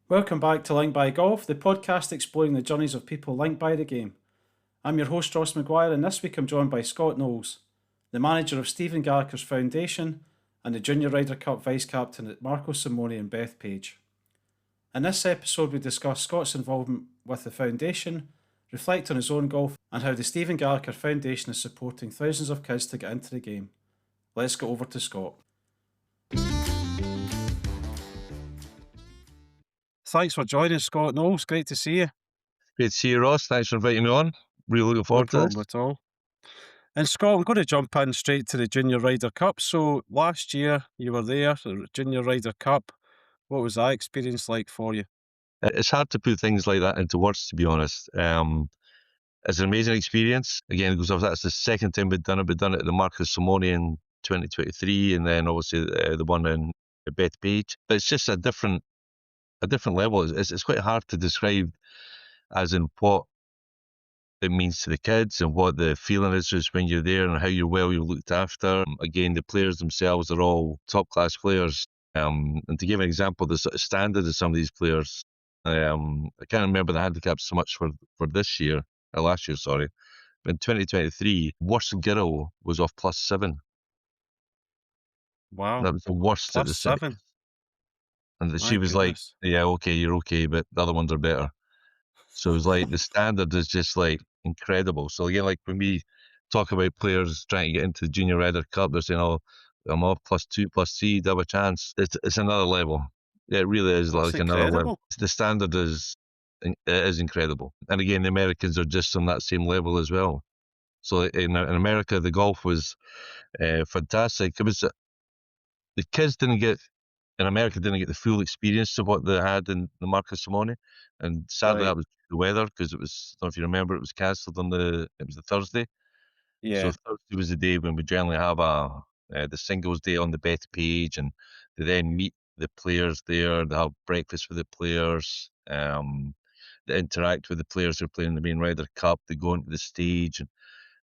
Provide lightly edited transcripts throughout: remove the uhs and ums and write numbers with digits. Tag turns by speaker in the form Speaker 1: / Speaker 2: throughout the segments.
Speaker 1: Welcome back to Linked by Golf, the podcast exploring the journeys of people linked by the game. I'm your host, Ross McGuire, and this week I'm joined by Scott Knowles, the manager of Stephen Gallacher Foundation and the Junior Ryder Cup vice captain at Marco Simone and Bethpage. In this episode, we discuss Scott's involvement with the foundation, reflect on his own golf, and how the Stephen Gallacher Foundation is supporting thousands of kids to get into the game. Let's go over to Scott. Thanks for joining, Scott Knowles. Great to see you.
Speaker 2: Great to see you, Ross. Thanks for inviting me on. Really looking forward to this.
Speaker 1: No problem at all. And Scott, I'm going to jump in straight to the Junior Ryder Cup. So last year you were there, the Junior Ryder Cup. What was that experience like for you?
Speaker 2: It's hard to put things like that into words, to be honest. It's an amazing experience. Again, because that's the second time we've done it. We've done it at the Marco Simone in 2023, and then obviously the one in Bethpage. But it's just a different level. It's quite hard to describe as in what it means to the kids and what the feeling is just when you're there and how you're looked after. Again, the players themselves are all top class players. And to give an example, the sort of standard of some of these players, I can't remember the handicaps so much for this year, or last year, sorry. But in 2023, worst girl was off +7.
Speaker 1: Wow.
Speaker 2: That was the worst at the city.
Speaker 1: +7.
Speaker 2: And she was like, yeah, okay, you're okay, but the other ones are better. So it was like the standard is just like incredible. So again, like when we talk about players trying to get into the Junior Ryder Cup, they're saying, "Oh, I'm off +2, +3, they have a chance." It's another level. Yeah, it really is. That's like incredible. Another level. The standard is incredible. And again, the Americans are just on that same level as well. So in America, the golf was fantastic. It was the kids in America didn't get the full experience of what they had in the Marco Simone, and sadly that was the weather, because it was, I don't know if you remember, it was cancelled it was the Thursday.
Speaker 1: Yeah.
Speaker 2: So Thursday was the day when we generally have the singles day on the Bethpage, and they then meet the players there. They have breakfast with the players. They interact with the players who are playing the main Ryder Cup. They go into the stage,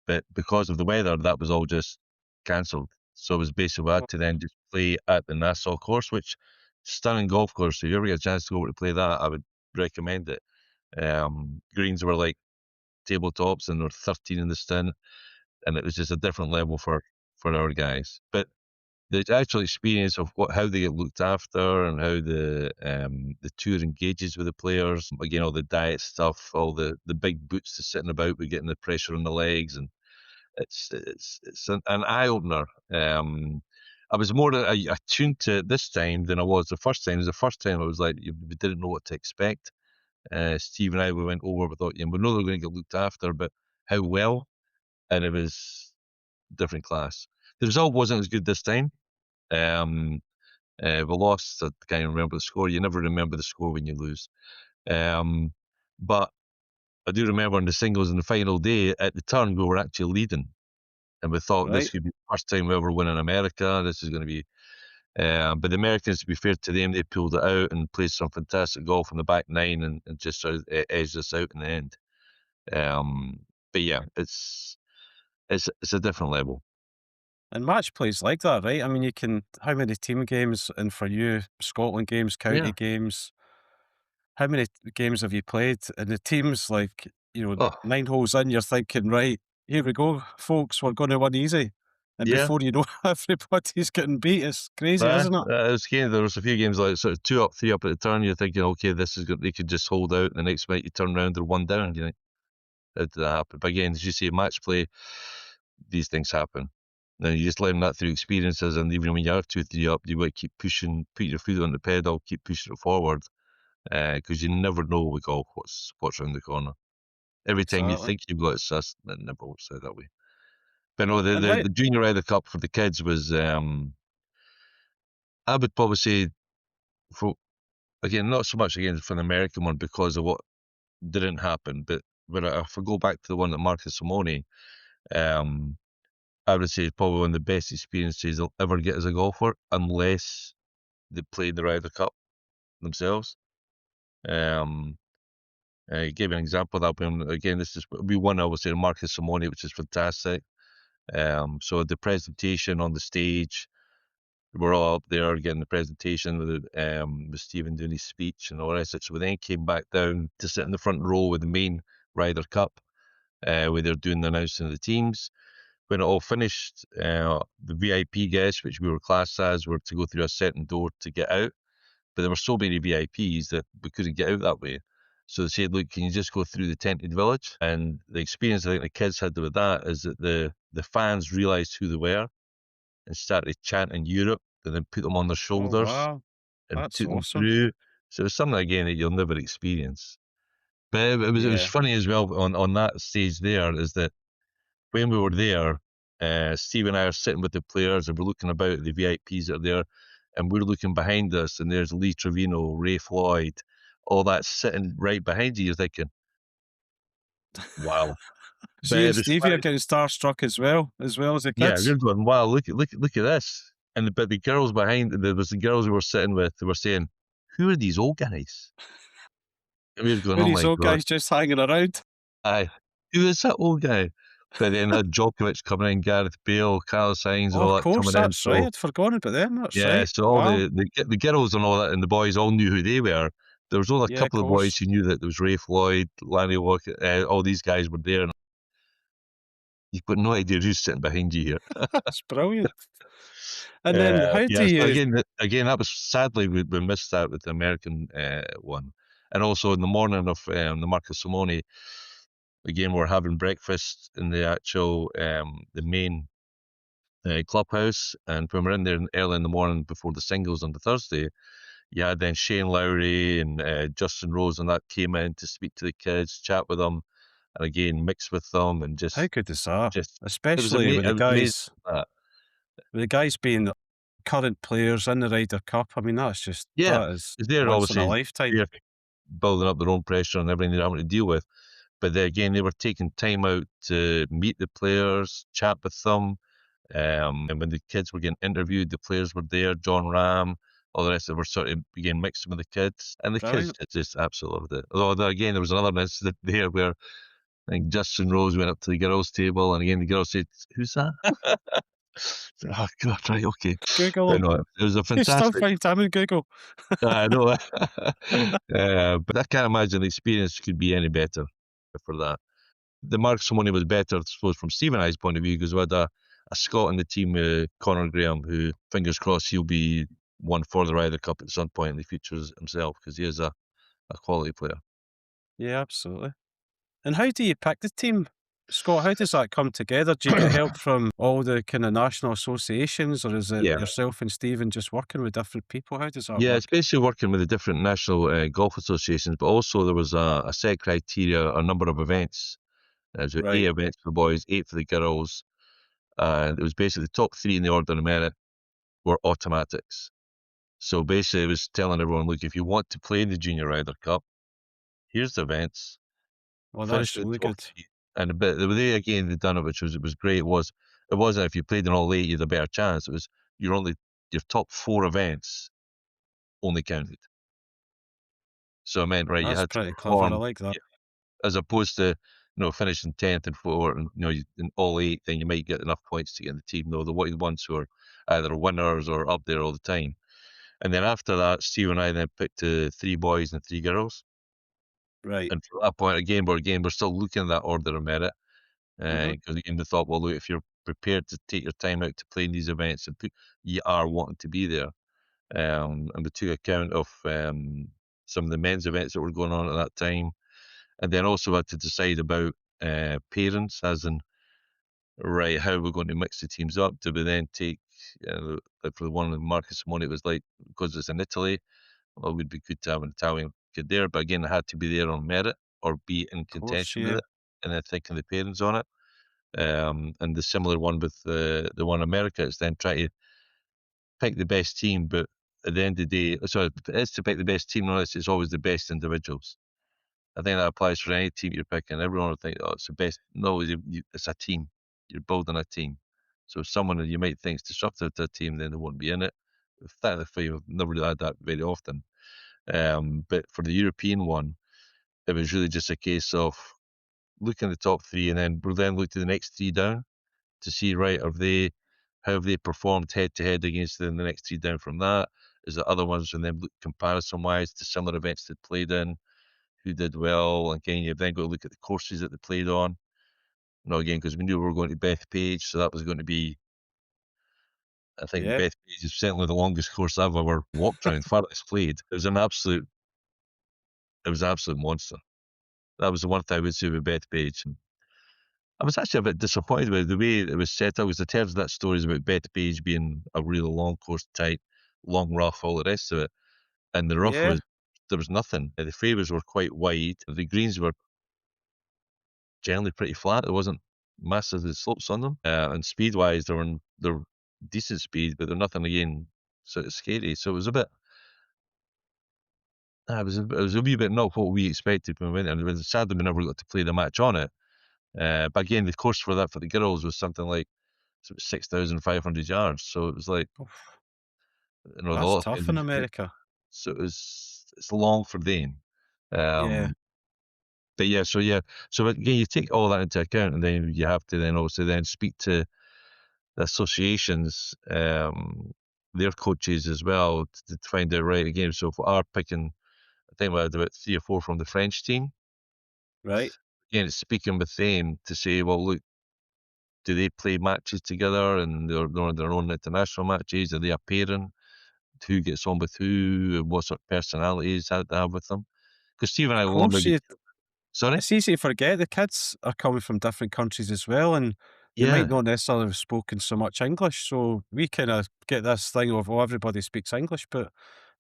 Speaker 2: but because of the weather, that was all just cancelled. So it was basically had to then just play at the Nassau course, which stunning golf course. So if you ever get a chance to go over to play that, I would recommend it. Greens were like tabletops, and there were 13 in the stint, and it was just a different level for our guys. But the actual experience of how they get looked after and how the tour engages with the players, again, all the diet stuff, all the big boots to sitting about with getting the pressure on the legs, and it's an eye-opener. I was more attuned to it this time than I was the first time. The first time I was like, we didn't know what to expect. Steve and I, we went over, we thought, we know they're going to get looked after, but how well? And it was different class. The result wasn't as good this time. We lost, I can't remember the score. You never remember the score when you lose. But I do remember in the singles in the final day, at the turn, we were actually leading. And we thought this could be the first time we ever win in America. This is going to be... but the Americans, to be fair to them, they pulled it out and played some fantastic golf on the back nine and just sort of edged us out in the end. But yeah, it's a different level.
Speaker 1: And match play's like that, right? I mean, you can, how many team games, and for you, Scotland games, county games, how many games have you played? And the teams, like, 9 holes in, you're thinking, right, here we go, folks, we're going to win easy. And before you know, everybody's getting beat. It's crazy, isn't it?
Speaker 2: There was a few games like sort of 2 up, 3 up at the turn. You're thinking, okay, this is good. They could just hold out, and the next minute you turn around, they're 1 down. You think, how did that happen? But again, as you say, match play, these things happen. Then you just learn that through experiences, and even when you are 2, 3 up, you've got to keep pushing, put your foot on the pedal, keep pushing it forward, because you never know with golf what's around the corner. Every time you think you've got assist, it never works out that way. But no, the Junior Ryder Cup for the kids was, I would probably say, not so much again for the American one because of what didn't happen, but if I go back to the one at Marco Simone, I would say it's probably one of the best experiences they'll ever get as a golfer, unless they played the Ryder Cup themselves. I gave an example of that when, again, we won, obviously, Marco Simone, which is fantastic. So the presentation on the stage, we're all up there getting the presentation with Stephen doing his speech and all the rest of it. So we then came back down to sit in the front row with the main Ryder Cup, where they're doing the announcing of the teams. When it all finished, the VIP guests, which we were classed as, were to go through a certain door to get out. But there were so many VIPs that we couldn't get out that way. So they said, look, can you just go through the tented village? And the experience I think the kids had with that is that the fans realised who they were and started chanting Europe, and then put them on their
Speaker 1: Oh,
Speaker 2: shoulders
Speaker 1: wow.
Speaker 2: and
Speaker 1: That's
Speaker 2: took them
Speaker 1: awesome.
Speaker 2: through. So it was something, again, that you'll never experience. But it was
Speaker 1: Yeah.
Speaker 2: funny as well on that stage there, is that when we were there, Steve and I are sitting with the players and we're looking about at the VIPs that are there, and we're looking behind us, and there's Lee Trevino, Ray Floyd, all that sitting right behind you. You're thinking, wow.
Speaker 1: So
Speaker 2: But
Speaker 1: you
Speaker 2: it
Speaker 1: and
Speaker 2: was
Speaker 1: Stevie are
Speaker 2: funny.
Speaker 1: getting starstruck as well as the
Speaker 2: Yeah,
Speaker 1: kids?
Speaker 2: we're going, wow, look at this. And but the girls behind, there was the girls we were sitting with, they were saying, who are these old guys? And we were going,
Speaker 1: Where
Speaker 2: oh
Speaker 1: these
Speaker 2: my
Speaker 1: old
Speaker 2: God,
Speaker 1: guys just hanging around?
Speaker 2: who is that old guy? But then had Djokovic coming in, Gareth Bale, Carlos Sainz and
Speaker 1: Oh, of
Speaker 2: all that
Speaker 1: course,
Speaker 2: coming in.
Speaker 1: that's right.
Speaker 2: So
Speaker 1: I'd forgotten about them. That's
Speaker 2: yeah,
Speaker 1: right.
Speaker 2: so all
Speaker 1: Wow.
Speaker 2: the girls and all that and the boys all knew who they were. There was only a
Speaker 1: Yeah, of
Speaker 2: couple of boys
Speaker 1: course.
Speaker 2: who knew that there was Ray Floyd, Lanny Walker, all these guys were there. And you've got no idea who's sitting behind you here.
Speaker 1: That's brilliant. And then how do
Speaker 2: Yeah, so
Speaker 1: you
Speaker 2: again, that was sadly we missed that with the American one, and also in the morning of the Marco Simone, again we're having breakfast in the actual the main clubhouse, and when we're in there early in the morning before the singles on the Thursday, you had then Shane Lowry and Justin Rose and that came in to speak to the kids, chat with them, and again mix with them, and
Speaker 1: how good is that?
Speaker 2: just
Speaker 1: Especially
Speaker 2: it was amazing. That.
Speaker 1: with the guys being current players in the Ryder Cup. I mean,
Speaker 2: Yeah,
Speaker 1: that is
Speaker 2: because they're
Speaker 1: once in a
Speaker 2: obviously
Speaker 1: lifetime.
Speaker 2: they're building up their own pressure and everything they're having to deal with. But then again, they were taking time out to meet the players, chat with them. And when the kids were getting interviewed, the players were there, John Ram, all the rest of them were sort of again mixing with the kids. And the kids
Speaker 1: Brilliant.
Speaker 2: just absolutely loved it. Although again, there was another incident there where I think Justin Rose went up to the girls' table, and again the girls said, "Who's that?" Oh God, right, okay.
Speaker 1: Google
Speaker 2: But
Speaker 1: them.
Speaker 2: no, it was a
Speaker 1: You still
Speaker 2: fantastic.
Speaker 1: find time in Google.
Speaker 2: I know. But I can't imagine the experience could be any better for that. The Mark Simone was better, I suppose, from Steve and I's point of view, because we had a Scot in the team, Conor Graham, who, fingers crossed, he'll be one for the Ryder Cup at some point in the future himself, because he is a quality player.
Speaker 1: Yeah, absolutely. And how do you pick the team, Scott? How does that come together? Do you get help from all the kind of national associations, or is it
Speaker 2: Yeah.
Speaker 1: yourself and Stephen just working with different people? How does that
Speaker 2: Yeah, it's
Speaker 1: work?
Speaker 2: basically working with the different national golf associations, but also there was a set criteria, a number of events. There's 8
Speaker 1: Right.
Speaker 2: events for the boys, 8 for the girls. And it was basically the top 3 in the order of merit were automatics. So basically, it was telling everyone, look, if you want to play in the Junior Ryder Cup, here's the events,
Speaker 1: Well,
Speaker 2: finish
Speaker 1: that's
Speaker 2: with the
Speaker 1: really
Speaker 2: top
Speaker 1: good.
Speaker 2: 3. And but the way again they done it, which was it was great, it wasn't if you played in all 8, you had a better chance. It was your top 4 events only counted. So it meant right, you
Speaker 1: That's
Speaker 2: had to
Speaker 1: pretty clever. I
Speaker 2: perform
Speaker 1: like that.
Speaker 2: as opposed to finishing 10th and 4th, and in all 8, then you might get enough points to get in the team. No, the ones who are either winners or up there all the time. And then after that, Steve and I then picked 3 boys and 3 girls.
Speaker 1: Right.
Speaker 2: And from that point, we're still looking at that order of merit.
Speaker 1: Hmm.
Speaker 2: Because again, we thought, well, look, if you're prepared to take your time out to play in these events and you are wanting to be there. And we took account of some of the men's events that were going on at that time. And then also had to decide about parents, as in, right, how we're going to mix the teams up. Do we then take, like for the one in Marcus Simone, it was like, because it's in Italy, well, it would be good to have an Italian kid there. But again, it had to be there on merit or be in
Speaker 1: Of course,
Speaker 2: contention with
Speaker 1: yeah.
Speaker 2: it. And then thinking the parents on it. And the similar one with the one America is then try to pick the best team, but at the end of the day, sorry, it's to pick the best team, unless it's always the best individuals. I think that applies for any team you're picking. Everyone will think, oh, it's the best. No, it's a team. You're building a team. So if someone that you might think is disruptive to a team, then they won't be in it. Thankfully, we've never really had that very often. But for the European one, it was really just a case of looking at the top 3, and then we'll then look to the next 3 down to see, right, how have they performed head to head against the next three down from that? Is there other ones and then look comparison wise to similar events they played in, who did well? Again, you've then got to look at the courses that they played on. Again, because we knew we were going to Bethpage, so that was going to be, I think
Speaker 1: Yeah.
Speaker 2: Bethpage is certainly the longest course I've ever walked around, farthest played. It was an absolute monster. That was the one thing I would say with Bethpage. I was actually a bit disappointed with the way it was set up, because I'd heard that stories about Bethpage being a really long course type, long rough, all the rest of it. And the rough
Speaker 1: Yeah.
Speaker 2: there was nothing. The fairways were quite wide. The greens were generally pretty flat. There wasn't massive slopes on them. And speed wise, they're decent speed, but they're nothing again sort of scary. So it was a bit. It was a wee bit not what we expected when we went, and it was sad that we never got to play the match on it. But again, the course for that for the girls was something like 6,500 yards. So it was like,
Speaker 1: Oof,
Speaker 2: a
Speaker 1: that's
Speaker 2: lot of
Speaker 1: tough
Speaker 2: times
Speaker 1: in America.
Speaker 2: so it's long for them.
Speaker 1: Yeah.
Speaker 2: Um, but yeah, so again, you take all that into account, and then you have to then also then speak to the associations, their coaches as well, to find out right again. So if we are picking, I think we had about 3 or 4 from the French team.
Speaker 1: Right.
Speaker 2: Again, it's speaking with them to say, well, look, do they play matches together and they're on their own international matches? Are they a pairing? Who gets on with who? What sort of personalities they have with them? Because Steve and
Speaker 1: Of
Speaker 2: I will
Speaker 1: course,
Speaker 2: maybe. Sorry?
Speaker 1: it's easy to forget the kids are coming from different countries as well, and they might
Speaker 2: Yeah,
Speaker 1: not necessarily have spoken so much English. So we kind of get this thing of, oh, everybody speaks English, but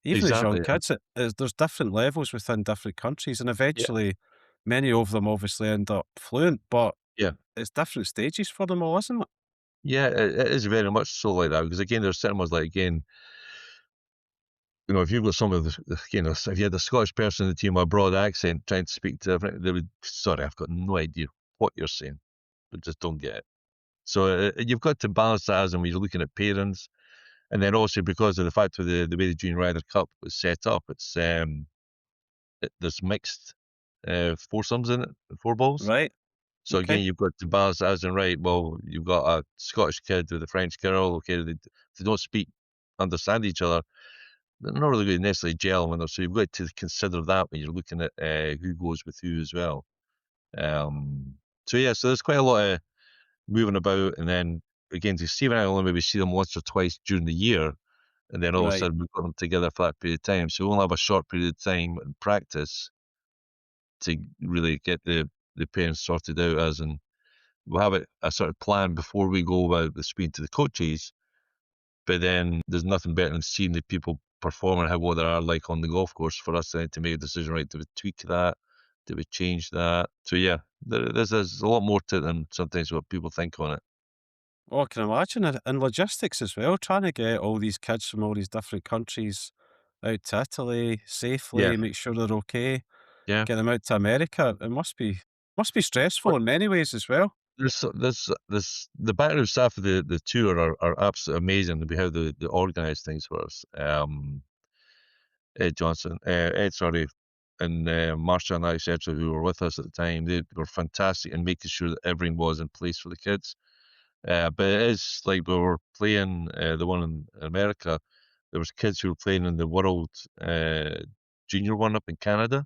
Speaker 1: even as young
Speaker 2: exactly.
Speaker 1: kids, there's different levels within different countries, and
Speaker 2: Yeah,
Speaker 1: eventually, many of them obviously end up fluent, but
Speaker 2: yeah,
Speaker 1: it's different stages for them all, isn't it?
Speaker 2: yeah. It is very much so like that, because again, there's certain ones like, again, if you've got some of if you had a Scottish person in the team with a broad accent trying to speak to different, they would, sorry, I've got no idea what you're saying, but just don't get it. So you've got to balance that as, and when you're looking at parents, and then also because of the fact of the way the Junior Ryder Cup was set up, there's mixed foursomes in it, 4 balls.
Speaker 1: Right.
Speaker 2: So
Speaker 1: Okay.
Speaker 2: again, you've got to balance that as in, right. Well, you've got a Scottish kid with a French girl. Okay, they don't understand each other. They're not really going to necessarily gel with them. So you've got to consider that when you're looking at who goes with who as well. Um, so yeah, so there's quite a lot of moving about, and then again, to Steve and I only maybe see them once or twice during the year, and then all of a
Speaker 1: Right.
Speaker 2: sudden we've got them together for that period of time. So we only have a short period of time in practice to really get the parents sorted out, as in we'll have a sort of plan before we go about the speed to the coaches. But then there's nothing better than seeing the people perform and what they are like on the golf course for us then to make a decision, right? Do we tweak that? Do we change that? So yeah, there's a lot more to it than sometimes what people think on it.
Speaker 1: Oh, I can imagine. And logistics as well, trying to get all these kids from all these different countries out to Italy
Speaker 2: Yeah,
Speaker 1: safely, make sure they're okay,
Speaker 2: yeah.
Speaker 1: get them out to America. It must be stressful in many ways as well.
Speaker 2: There's the background staff of the tour are absolutely amazing to be how they organise things for us. Ed, sorry, and Marsha and I, etc., who were with us at the time, they were fantastic in making sure that everything was in place for the kids. But it is like we were playing the one in America. There was kids who were playing in the World Junior one up in Canada.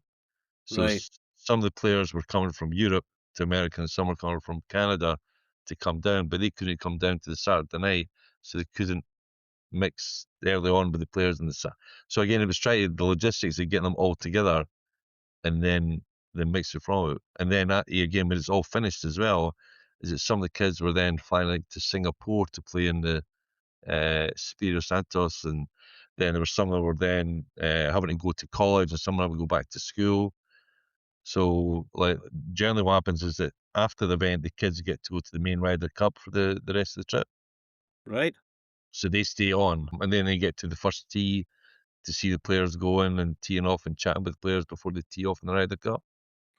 Speaker 2: So
Speaker 1: Right,
Speaker 2: some of the players were coming from Europe to America, and some were coming from Canada to come down, but they couldn't come down to the Saturday night, so they couldn't mix early on with the players in the Saturday. So again, it was trying the logistics of getting them all together, and then mix it from it. And then again, when it's all finished as well, is that some of the kids were then flying to Singapore to play in the Espirito Santos, and then there were some that were then having to go to college, and some having to go back to school. So, like, generally what happens is that after the event, the kids get to go to the main Ryder Cup for the rest of the trip.
Speaker 1: right.
Speaker 2: So they stay on, and then they get to the first tee to see the players going and teeing off and chatting with players before they tee off in the Ryder Cup.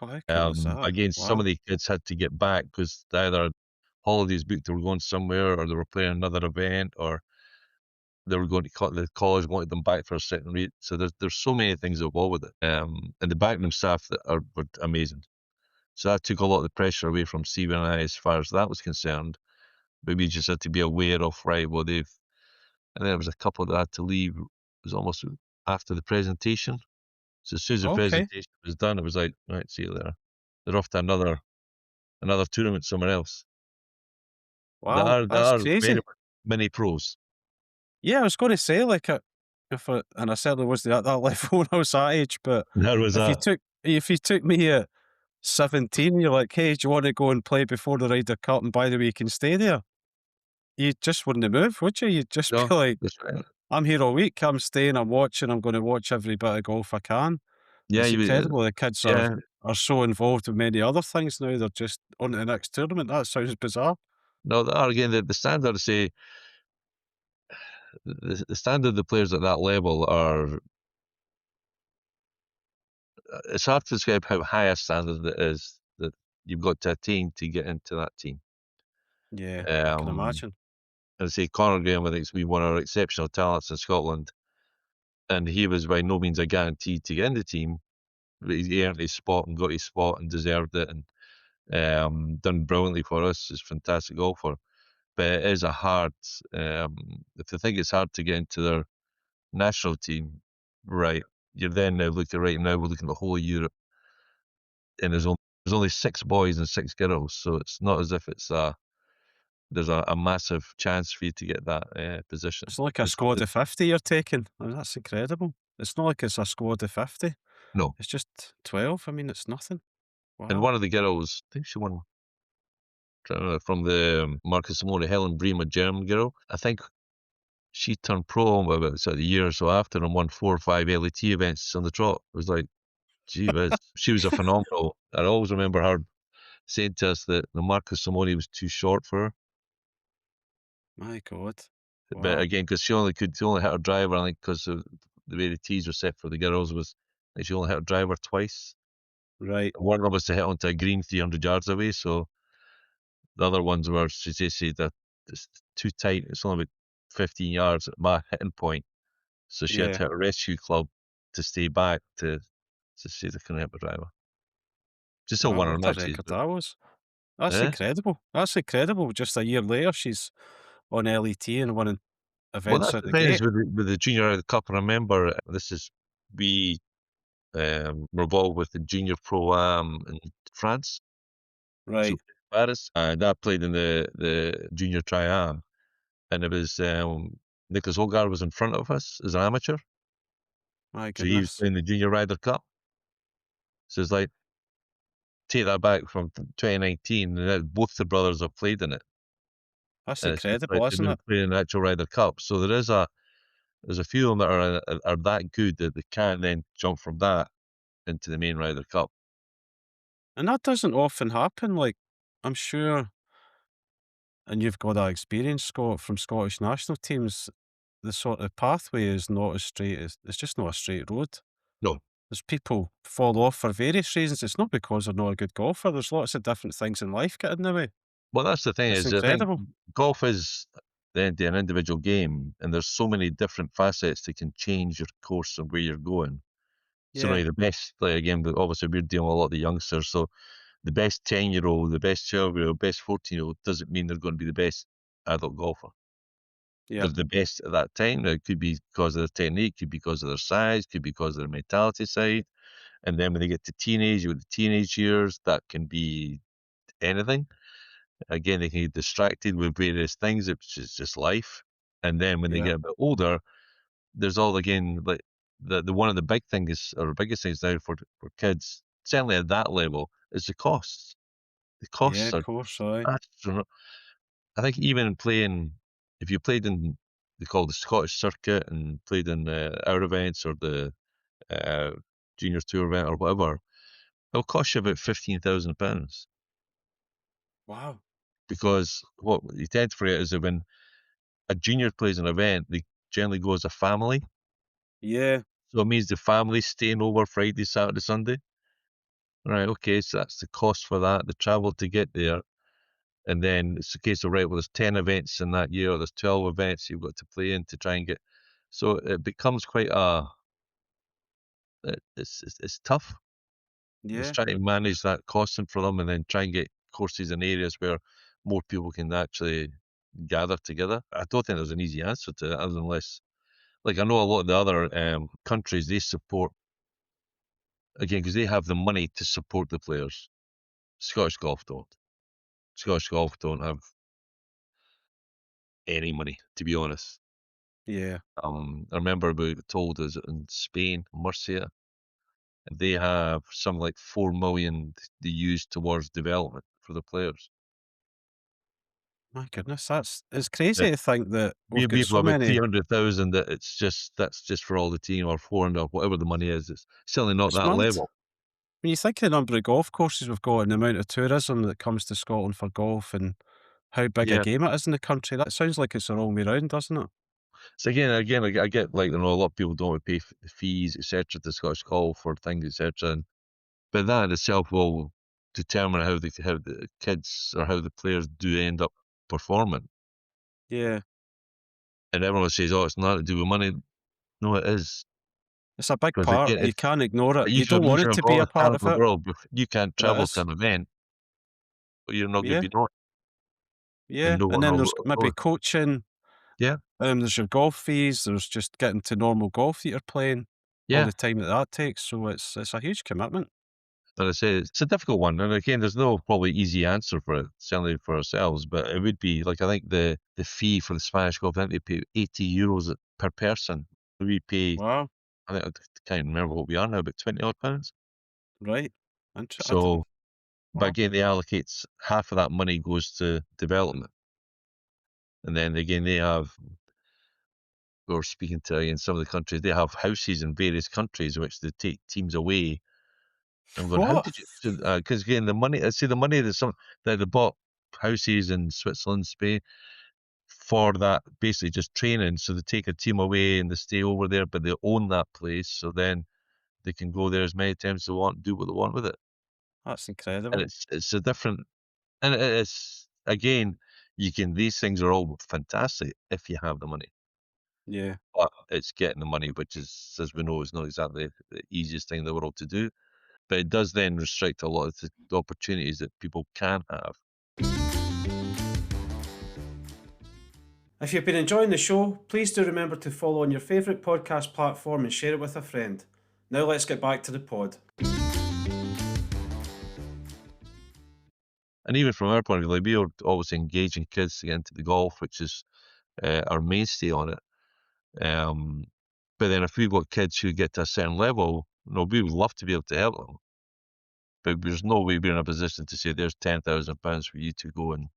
Speaker 1: Oh, how cool is that?
Speaker 2: Again, some of
Speaker 1: Wow.
Speaker 2: the kids had to get back because they either had holidays booked, they were going somewhere, or they were playing another event, or they were going to the college wanted them back for a second read. So there's so many things involved with it. And the backroom staff that were amazing. So that took a lot of the pressure away from Steve and I as far as that was concerned. but we just had to be aware of, right, well, and then there was a couple that had to leave. It was almost after the presentation. So as soon as the
Speaker 1: Okay.
Speaker 2: presentation was done, it was like, right, see you later. They're off to another tournament somewhere else.
Speaker 1: Wow,
Speaker 2: There
Speaker 1: that's
Speaker 2: are very
Speaker 1: crazy.
Speaker 2: many pros.
Speaker 1: Yeah, I was going to say like and I certainly wasn't at that level when I was that age. But
Speaker 2: There was
Speaker 1: if you took me at 17, you're like, hey, do you want to go and play before the Ryder Cup? And by the way, you can stay there. You just wouldn't move, would you? You'd just
Speaker 2: no,
Speaker 1: be like,
Speaker 2: that's right.
Speaker 1: I'm here all week. I'm staying. I'm watching. I'm going to watch every bit of golf I can.
Speaker 2: Yeah,
Speaker 1: It's incredible. The kids
Speaker 2: yeah.
Speaker 1: are so involved with many other things now. They're just on to the next tournament. That sounds bizarre.
Speaker 2: No, there are again the standard. Say the standard of the players at that level are. It's hard to describe how high a standard it is that you've got to attain to get into that team.
Speaker 1: Yeah, I can
Speaker 2: Um,
Speaker 1: imagine.
Speaker 2: and say Conor Graham, I think, is one of our exceptional talents in Scotland, and he was by no means a guarantee to get in the team, but he earned his spot and got his spot and deserved it, and done brilliantly for us. He's a fantastic golfer, but it is a hard. If they think it's hard to get into their national team, right? You're then now looking right now. We're looking at the whole of Europe, and there's only 6 boys and 6 girls, so it's not as if there's a massive chance for you to get that position.
Speaker 1: It's not like a squad of 50 you're taking. I mean, that's incredible. It's not like it's a squad of 50.
Speaker 2: No,
Speaker 1: It's just 12. I mean, it's nothing.
Speaker 2: and
Speaker 1: Wow.
Speaker 2: one of the girls, I think she won from the Marco Simone, Helen Bream, a German girl. I think she turned pro about sort of a year or so after and won 4 or 5 LET events on the trot. It was like, gee whiz. She was a phenomenal. I always remember her saying to us that the Marco Simone was too short for her.
Speaker 1: My God.
Speaker 2: But
Speaker 1: Wow.
Speaker 2: again, because she only hit her driver, I think, because of the way the tees were set for the girls, was like she only hit her driver twice.
Speaker 1: Right.
Speaker 2: One of them was to hit onto a green 300 yards away, so the other ones were, she said that it's too tight. It's only about 15 yards at my hitting point. So she had
Speaker 1: Yeah.
Speaker 2: to hit a rescue club to stay back to say they couldn't hit the driver. She still
Speaker 1: Wow.
Speaker 2: won her
Speaker 1: What a
Speaker 2: matches,
Speaker 1: record
Speaker 2: but
Speaker 1: that was. That's
Speaker 2: eh?
Speaker 1: incredible. That's incredible. Just a year later, she's on LET and winning
Speaker 2: Well,
Speaker 1: events
Speaker 2: that's
Speaker 1: at
Speaker 2: the
Speaker 1: the
Speaker 2: thing is
Speaker 1: gate.
Speaker 2: with the Junior Ryder Cup. I remember we were involved with the Junior Pro Am in France, so
Speaker 1: Right.
Speaker 2: Paris, and I played in the Junior Tri Am, and it was Nicholas Holgar was in front of us as an amateur,
Speaker 1: My
Speaker 2: so he was
Speaker 1: goodness.
Speaker 2: playing the Junior Ryder Cup. So it's like take that back from 2019, and both the brothers have played in it.
Speaker 1: That's
Speaker 2: And it's just like
Speaker 1: incredible,
Speaker 2: they've
Speaker 1: isn't
Speaker 2: been
Speaker 1: it?
Speaker 2: playing the actual Ryder Cup. So there's a few of them that are that good that they can then jump from that into the main Ryder Cup.
Speaker 1: And that doesn't often happen. Like, I'm sure, and you've got that experience, Scott, from Scottish national teams. The sort of pathway is not as straight as it's just not a straight road.
Speaker 2: No,
Speaker 1: There's people fall off for various reasons. It's not because they're not a good golfer. There's lots of different things in life get in the way.
Speaker 2: well that's the thing
Speaker 1: It's
Speaker 2: is I think
Speaker 1: incredible.
Speaker 2: golf is an individual game, and there's so many different facets that can change your course of where you're going. So
Speaker 1: Yeah,
Speaker 2: now the best, like again, but obviously we're dealing with a lot of the youngsters. So the best 10-year-old, the best 12-year-old, best 14-year-old doesn't mean they're going to be the best adult golfer.
Speaker 1: yeah,
Speaker 2: They're the best at that time. Now, it could be because of their technique, could be because of their size, could be because of their mentality side. And then when they get to teenage, with the teenage years, that can be anything. Again, they can get distracted with various things, which is just life. And then when they
Speaker 1: yeah,
Speaker 2: get a bit older, there's all again like the one of the big things or biggest things now for kids, certainly at that level, is the costs. The
Speaker 1: yeah.
Speaker 2: costs
Speaker 1: Of
Speaker 2: are
Speaker 1: course, aye.
Speaker 2: astronomical. I think even in playing, if you played in they call the Scottish circuit and played in our events or the uh, juniors tour event or whatever, it'll cost you about £15,000
Speaker 1: Wow.
Speaker 2: because what you tend to forget is that when a junior plays an event, they generally go as a family.
Speaker 1: Yeah,
Speaker 2: So it means the family's staying over Friday, Saturday, Sunday. Right, okay, so that's the cost for that, the travel to get there. And then it's a case of, right, well, there's 10 events in that year, or there's 12 events you've got to play in to try and get. So it becomes quite it's tough. It's
Speaker 1: yeah.
Speaker 2: trying to manage that costing for them and then try and get courses in areas where more people can actually gather together. I don't think there's an easy answer to it, unless, like, I know a lot of the other countries, they support, again, because they have the money to support the players. Scottish Golf don't. Scottish Golf don't have any money, to be honest.
Speaker 1: Yeah.
Speaker 2: I remember we were told us in Spain, Murcia, they have something like 4 million they use towards development for the players.
Speaker 1: My goodness, it's crazy to think that we've got
Speaker 2: People
Speaker 1: so
Speaker 2: about
Speaker 1: many.
Speaker 2: 300,000 that that's just for all the team, or 400, whatever the money is. It's certainly not
Speaker 1: It's
Speaker 2: that
Speaker 1: mad.
Speaker 2: level.
Speaker 1: When you think of the number of golf courses we've got and the amount of tourism that comes to Scotland for golf and how big a
Speaker 2: Yeah.
Speaker 1: game it is in the country, that sounds like it's the wrong way round, doesn't it?
Speaker 2: So again, I get, like, you know, a lot of people don't want to pay the fees, etc., to Scottish Golf for things, etc. But that in itself will determine how the kids or how the players do end up performing.
Speaker 1: Yeah.
Speaker 2: And everyone says, "Oh, it's not to do with money." No, it is,
Speaker 1: It's a big
Speaker 2: because
Speaker 1: part.
Speaker 2: again,
Speaker 1: You can't ignore it.
Speaker 2: you
Speaker 1: You don't
Speaker 2: can
Speaker 1: want it
Speaker 2: have
Speaker 1: to be
Speaker 2: all
Speaker 1: a
Speaker 2: the
Speaker 1: part
Speaker 2: talent
Speaker 1: of
Speaker 2: in the
Speaker 1: it,
Speaker 2: world, but you can't
Speaker 1: but it
Speaker 2: travel to
Speaker 1: is.
Speaker 2: an event, but you're not going to
Speaker 1: Yeah.
Speaker 2: be known, and
Speaker 1: Yeah.
Speaker 2: no
Speaker 1: And
Speaker 2: one
Speaker 1: then
Speaker 2: will
Speaker 1: there's
Speaker 2: know.
Speaker 1: maybe coaching,
Speaker 2: Yeah,
Speaker 1: there's your golf fees, there's just getting to normal golf that you're playing, all
Speaker 2: yeah.
Speaker 1: the time that that takes. So it's a huge commitment.
Speaker 2: And I say it's a difficult one, and again, there's no probably easy answer for it, certainly for ourselves. But it would be like, I think the fee for the Spanish Golf, I think they pay €80 per person. We pay,
Speaker 1: Wow.
Speaker 2: I think, I can't remember what we are now, about 20 odd pounds.
Speaker 1: Right.
Speaker 2: So, but
Speaker 1: Wow.
Speaker 2: again, they allocate half of that money goes to development, and then again they have. We were speaking to, in some of the countries, they have houses in various countries which they take teams away. I'm going, how
Speaker 1: What?
Speaker 2: did you? Because again, the money. I see the money that they bought houses in Switzerland, Spain, for that, basically just training. So they take a team away and they stay over there, but they own that place. So then they can go there as many times as they want, and do what they want with it.
Speaker 1: That's
Speaker 2: And
Speaker 1: incredible.
Speaker 2: it's a different, and it's, again, you can, these things are all fantastic if you have the money.
Speaker 1: Yeah.
Speaker 2: But it's getting the money, which is, as we know, is not exactly the easiest thing in the world to do. But it does then restrict a lot of the opportunities that people can have.
Speaker 1: If you've been enjoying the show, please do remember to follow on your favourite podcast platform and share it with a friend. Now let's get back to the pod.
Speaker 2: And even from our point of view, like, we are always engaging kids to get into the golf, which is our mainstay on it. But then if we've got kids who get to a certain level, we would love to be able to help them. But there's no way we're in a position to say there's £10,000 for you to go and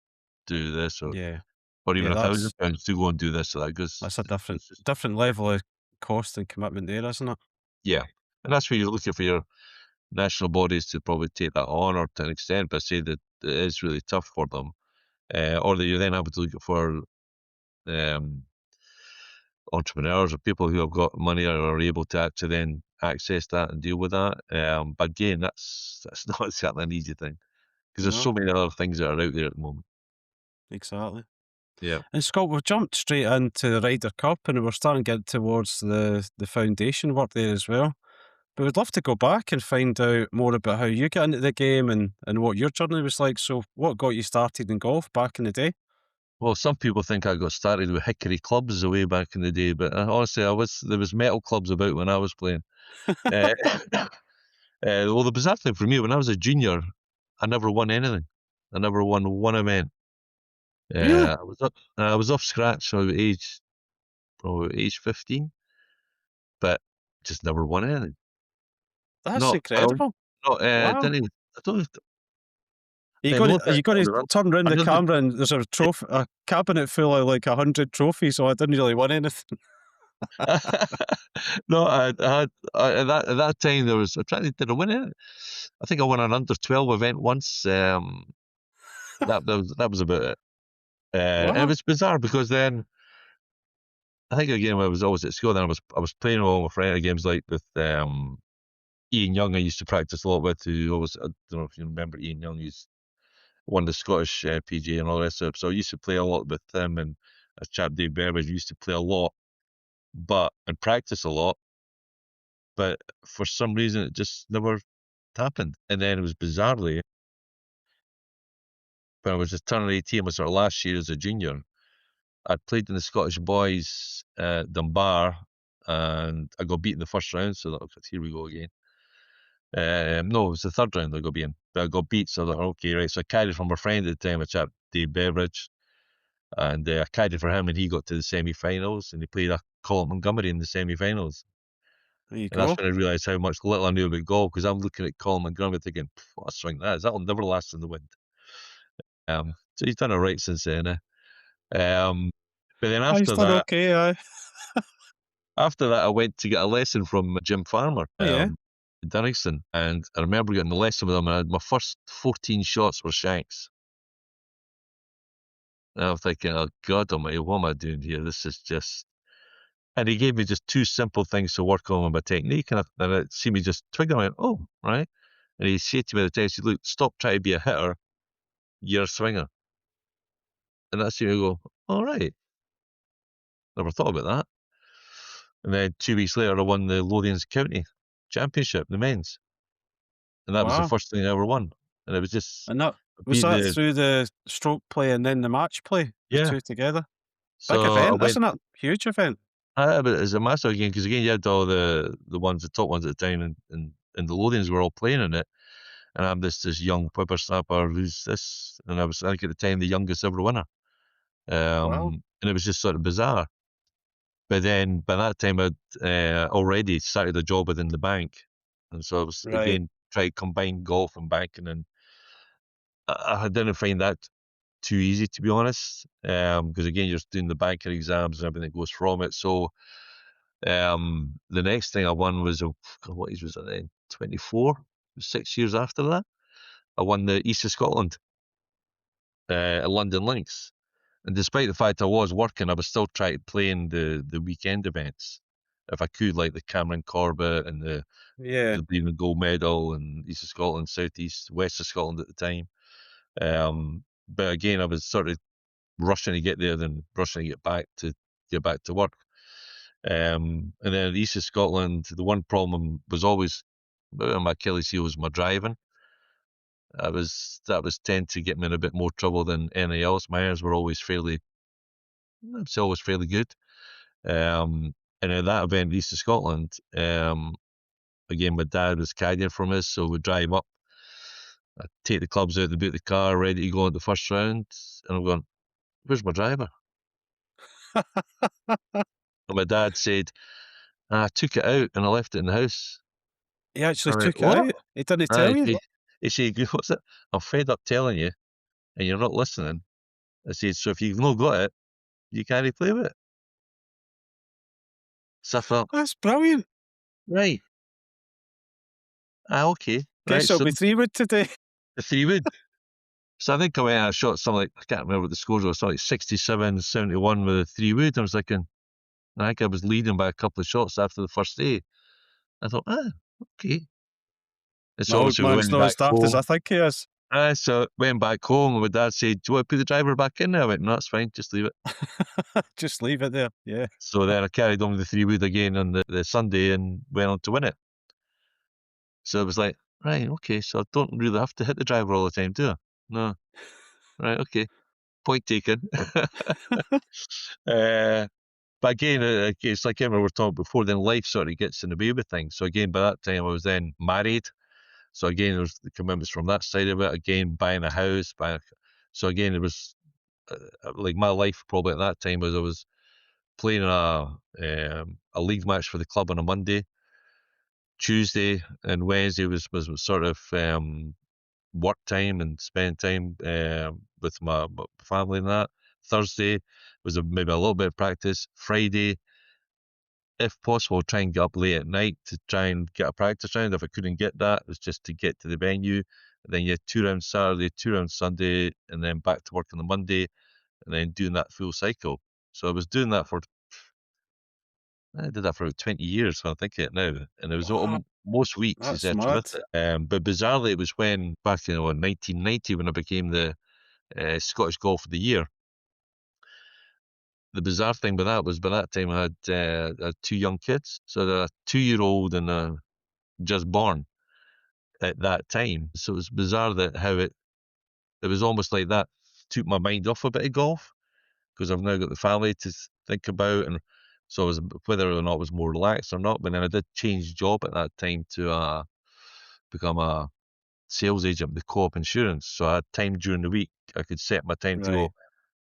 Speaker 2: do this,
Speaker 1: Yeah.
Speaker 2: or even
Speaker 1: Yeah,
Speaker 2: £1,000 to go and do this or that. Because
Speaker 1: that's a different
Speaker 2: it's just,
Speaker 1: different level of cost and commitment there, isn't it?
Speaker 2: yeah. And that's where you're looking for your national bodies to probably take that on, or to an extent, but say that it is really tough for them. Or that you're then able to look for um, entrepreneurs or people who have got money or are able to actually then access that and deal with that. But again, that's not exactly an easy thing, because there's
Speaker 1: No,
Speaker 2: so many other things that are out there at the moment.
Speaker 1: exactly.
Speaker 2: Yeah.
Speaker 1: And Scott, we've jumped straight into the Ryder Cup and we're starting to get towards the foundation work there as well. But we'd love to go back and find out more about how you got into the game and what your journey was like. So what got you started in golf back in the day?
Speaker 2: Well, some people think I got started with hickory clubs way back in the day, but honestly, there was metal clubs about when I was playing. Uh, well, the bizarre thing for me, when I was a junior, I never won anything. I never won one event.
Speaker 1: Really?
Speaker 2: I was off scratch from probably age 15, but just never won anything.
Speaker 1: That's
Speaker 2: Not well,
Speaker 1: incredible.
Speaker 2: not
Speaker 1: Wow.
Speaker 2: didn't even, I don't know.
Speaker 1: Are you
Speaker 2: The
Speaker 1: going
Speaker 2: only
Speaker 1: to, are
Speaker 2: thing
Speaker 1: you going to
Speaker 2: I
Speaker 1: turn around the
Speaker 2: remember,
Speaker 1: camera and there's a cabinet full of like 100 trophies, so I didn't really win anything.
Speaker 2: no, at that time there was, I'm trying to, did I win it? I think I won an under 12 event once. That was about it. And it
Speaker 1: Wow.
Speaker 2: was bizarre because then I think again when I was always at school, then I was playing with all my friends games, like with Ian Young. I used to practice a lot with, who always, I don't know if you remember Ian Young. He's won the Scottish PGA and all the rest of it. So I used to play a lot with him, and a chap Dave Burbage used to play a lot, and practice a lot. But for some reason, it just never happened. And then it was bizarrely, when I was just turning 18, was our last year as a junior. I'd played in the Scottish Boys at Dunbar, and I got beat in the first round, so that was, here we go again. No, it was the third round I got beaten, but I got beat, so I thought, okay, right. So I carried from a friend at the time, a chap, Dave Beveridge, and I carried for him, and he got to the semi-finals, and he played a Colin Montgomery in the semi-finals.
Speaker 3: There you
Speaker 2: And that's
Speaker 3: go.
Speaker 2: when I realised how much little I knew about golf, because I'm looking at Colin Montgomery thinking, what a swing that is. That'll never last in the wind. So he's done it right since then. But then
Speaker 3: He's
Speaker 2: after
Speaker 3: done
Speaker 2: that,
Speaker 3: okay, aye.
Speaker 2: I went to get a lesson from Jim Farmer
Speaker 3: Oh, yeah.
Speaker 2: in Dunigston. And I remember getting the lesson with him, and I had my first 14 shots were shanks. And I'm thinking, oh, God almighty, what am I doing here? This is just... And he gave me just two simple things to work on with my technique. And I see me just twig, and I went, oh, right. And he said to me at the time, he said, look, stop trying to be a hitter. You're a swinger. And that's when you go, all right. Never thought about that. And then 2 weeks later, I won the Lothians County Championship, the men's. And that was the
Speaker 3: Wow.
Speaker 2: first thing I ever won. And it was just...
Speaker 3: And was that through the stroke play and then the match play? The
Speaker 2: Yeah.
Speaker 3: two together?
Speaker 2: So
Speaker 3: Big event, isn't it? Huge event.
Speaker 2: But it's a massive game, because again, you had all the top ones at the time, and the Lothians were all playing in it. And I'm this young whippersnapper who's this, and I was, I think at the time, the youngest ever winner.
Speaker 3: Wow.
Speaker 2: And it was just sort of bizarre. But then by that time, I'd already started a job within the bank. And so I was, again, trying to combine golf and banking. And I didn't find that too easy, to be honest, because again, you're doing the banking exams and everything that goes from it. So the next thing I won was, what age was I then? 24, 6 years after that. I won the East of Scotland at London Links. And despite the fact I was working, I was still trying to play in the weekend events if I could, like the Cameron Corbett and the Bleeding Gold Medal and East of Scotland, South East, West of Scotland at the time. But again, I was sort of rushing to get there, then rushing to get back to work. And then at the East of Scotland, the one problem was always my Achilles heel was my driving. That was tend to get me in a bit more trouble than anything else. My irons were always fairly good. And at that event, East of Scotland, again, my dad was caddying from us, so we'd drive up. I'd take the clubs out the boot of the car, ready to go in the first round, and I'm going, where's my driver? And my dad said, I took it out and I left it in the house.
Speaker 3: He actually took it out? He didn't tell you?
Speaker 2: He said, what's it? I'm fed up telling you, and you're not listening. I said, so if you've not got it, you can't play with it. So I thought,
Speaker 3: that's brilliant.
Speaker 2: Right. Okay.
Speaker 3: Guess it'll be 3-wood today.
Speaker 2: The 3-wood. So I think I went and I shot something like, I can't remember what the scores were, something like 67, 71 with a 3-wood. I was thinking, I think I was leading by a couple of shots after the first day. I thought, okay. And so
Speaker 3: obviously man's not as daft as I think he is.
Speaker 2: So went back home, and my dad said, do you want to put the driver back in there? I went, no, that's fine, just leave it.
Speaker 3: Just leave it there, yeah.
Speaker 2: So then I carried on with the 3-wood again on the Sunday and went on to win it. So it was like, right, okay, so I don't really have to hit the driver all the time, do I? No. Right, okay. Point taken. But again, it's like we were talking before, then life sort of gets in the way with things. So again, by that time I was then married. So again, there was the commitments from that side of it. Again, buying a house. So again, it was like my life probably at that time was I was playing a league match for the club on a Monday. Tuesday and Wednesday was sort of work time and spend time with my family and that. Thursday was maybe a little bit of practice. Friday, if possible, try and get up late at night to try and get a practice round. If I couldn't get that, it was just to get to the venue. And then you had 2 rounds Saturday, 2 rounds Sunday, and then back to work on the Monday, and then doing that full cycle. So I was doing that I did that for about 20 years, so I think it now. And it was most weeks, etc. with it. But bizarrely, it was when, back in 1990, when I became the Scottish Golf of the Year. The bizarre thing with that was, by that time, I had 2 young kids. So a 2-year-old and a just born at that time. So it was bizarre that how it was almost like that took my mind off a bit of golf. because I've now got the family to think about, and so I was, whether or not I was more relaxed or not. But then I did change job at that time to become a sales agent with Co-op Insurance. So I had time during the week. I could set my time to
Speaker 3: Right.
Speaker 2: go.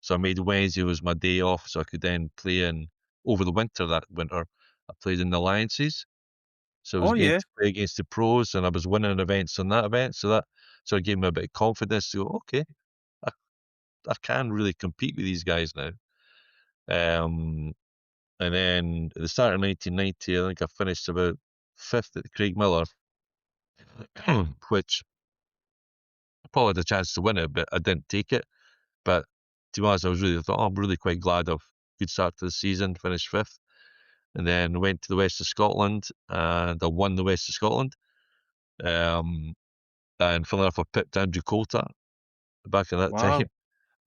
Speaker 2: So I made Wednesday was my day off, so I could then play in over the winter. That winter, I played in the Alliances. So I was
Speaker 3: Oh,
Speaker 2: getting
Speaker 3: yeah.
Speaker 2: to play against the pros, and I was winning events on that event. So it gave me a bit of confidence to go, okay, I can really compete with these guys now. And then at the start of 1990, I think I finished about 5th at the Craig Miller, which I probably had a chance to win it, but I didn't take it. But to be honest, I thought, I'm really quite glad of good start to the season, finished 5th. And then went to the West of Scotland, and I won the West of Scotland. And funnily enough, I pipped Andrew Coulter back in that
Speaker 3: Wow.
Speaker 2: time.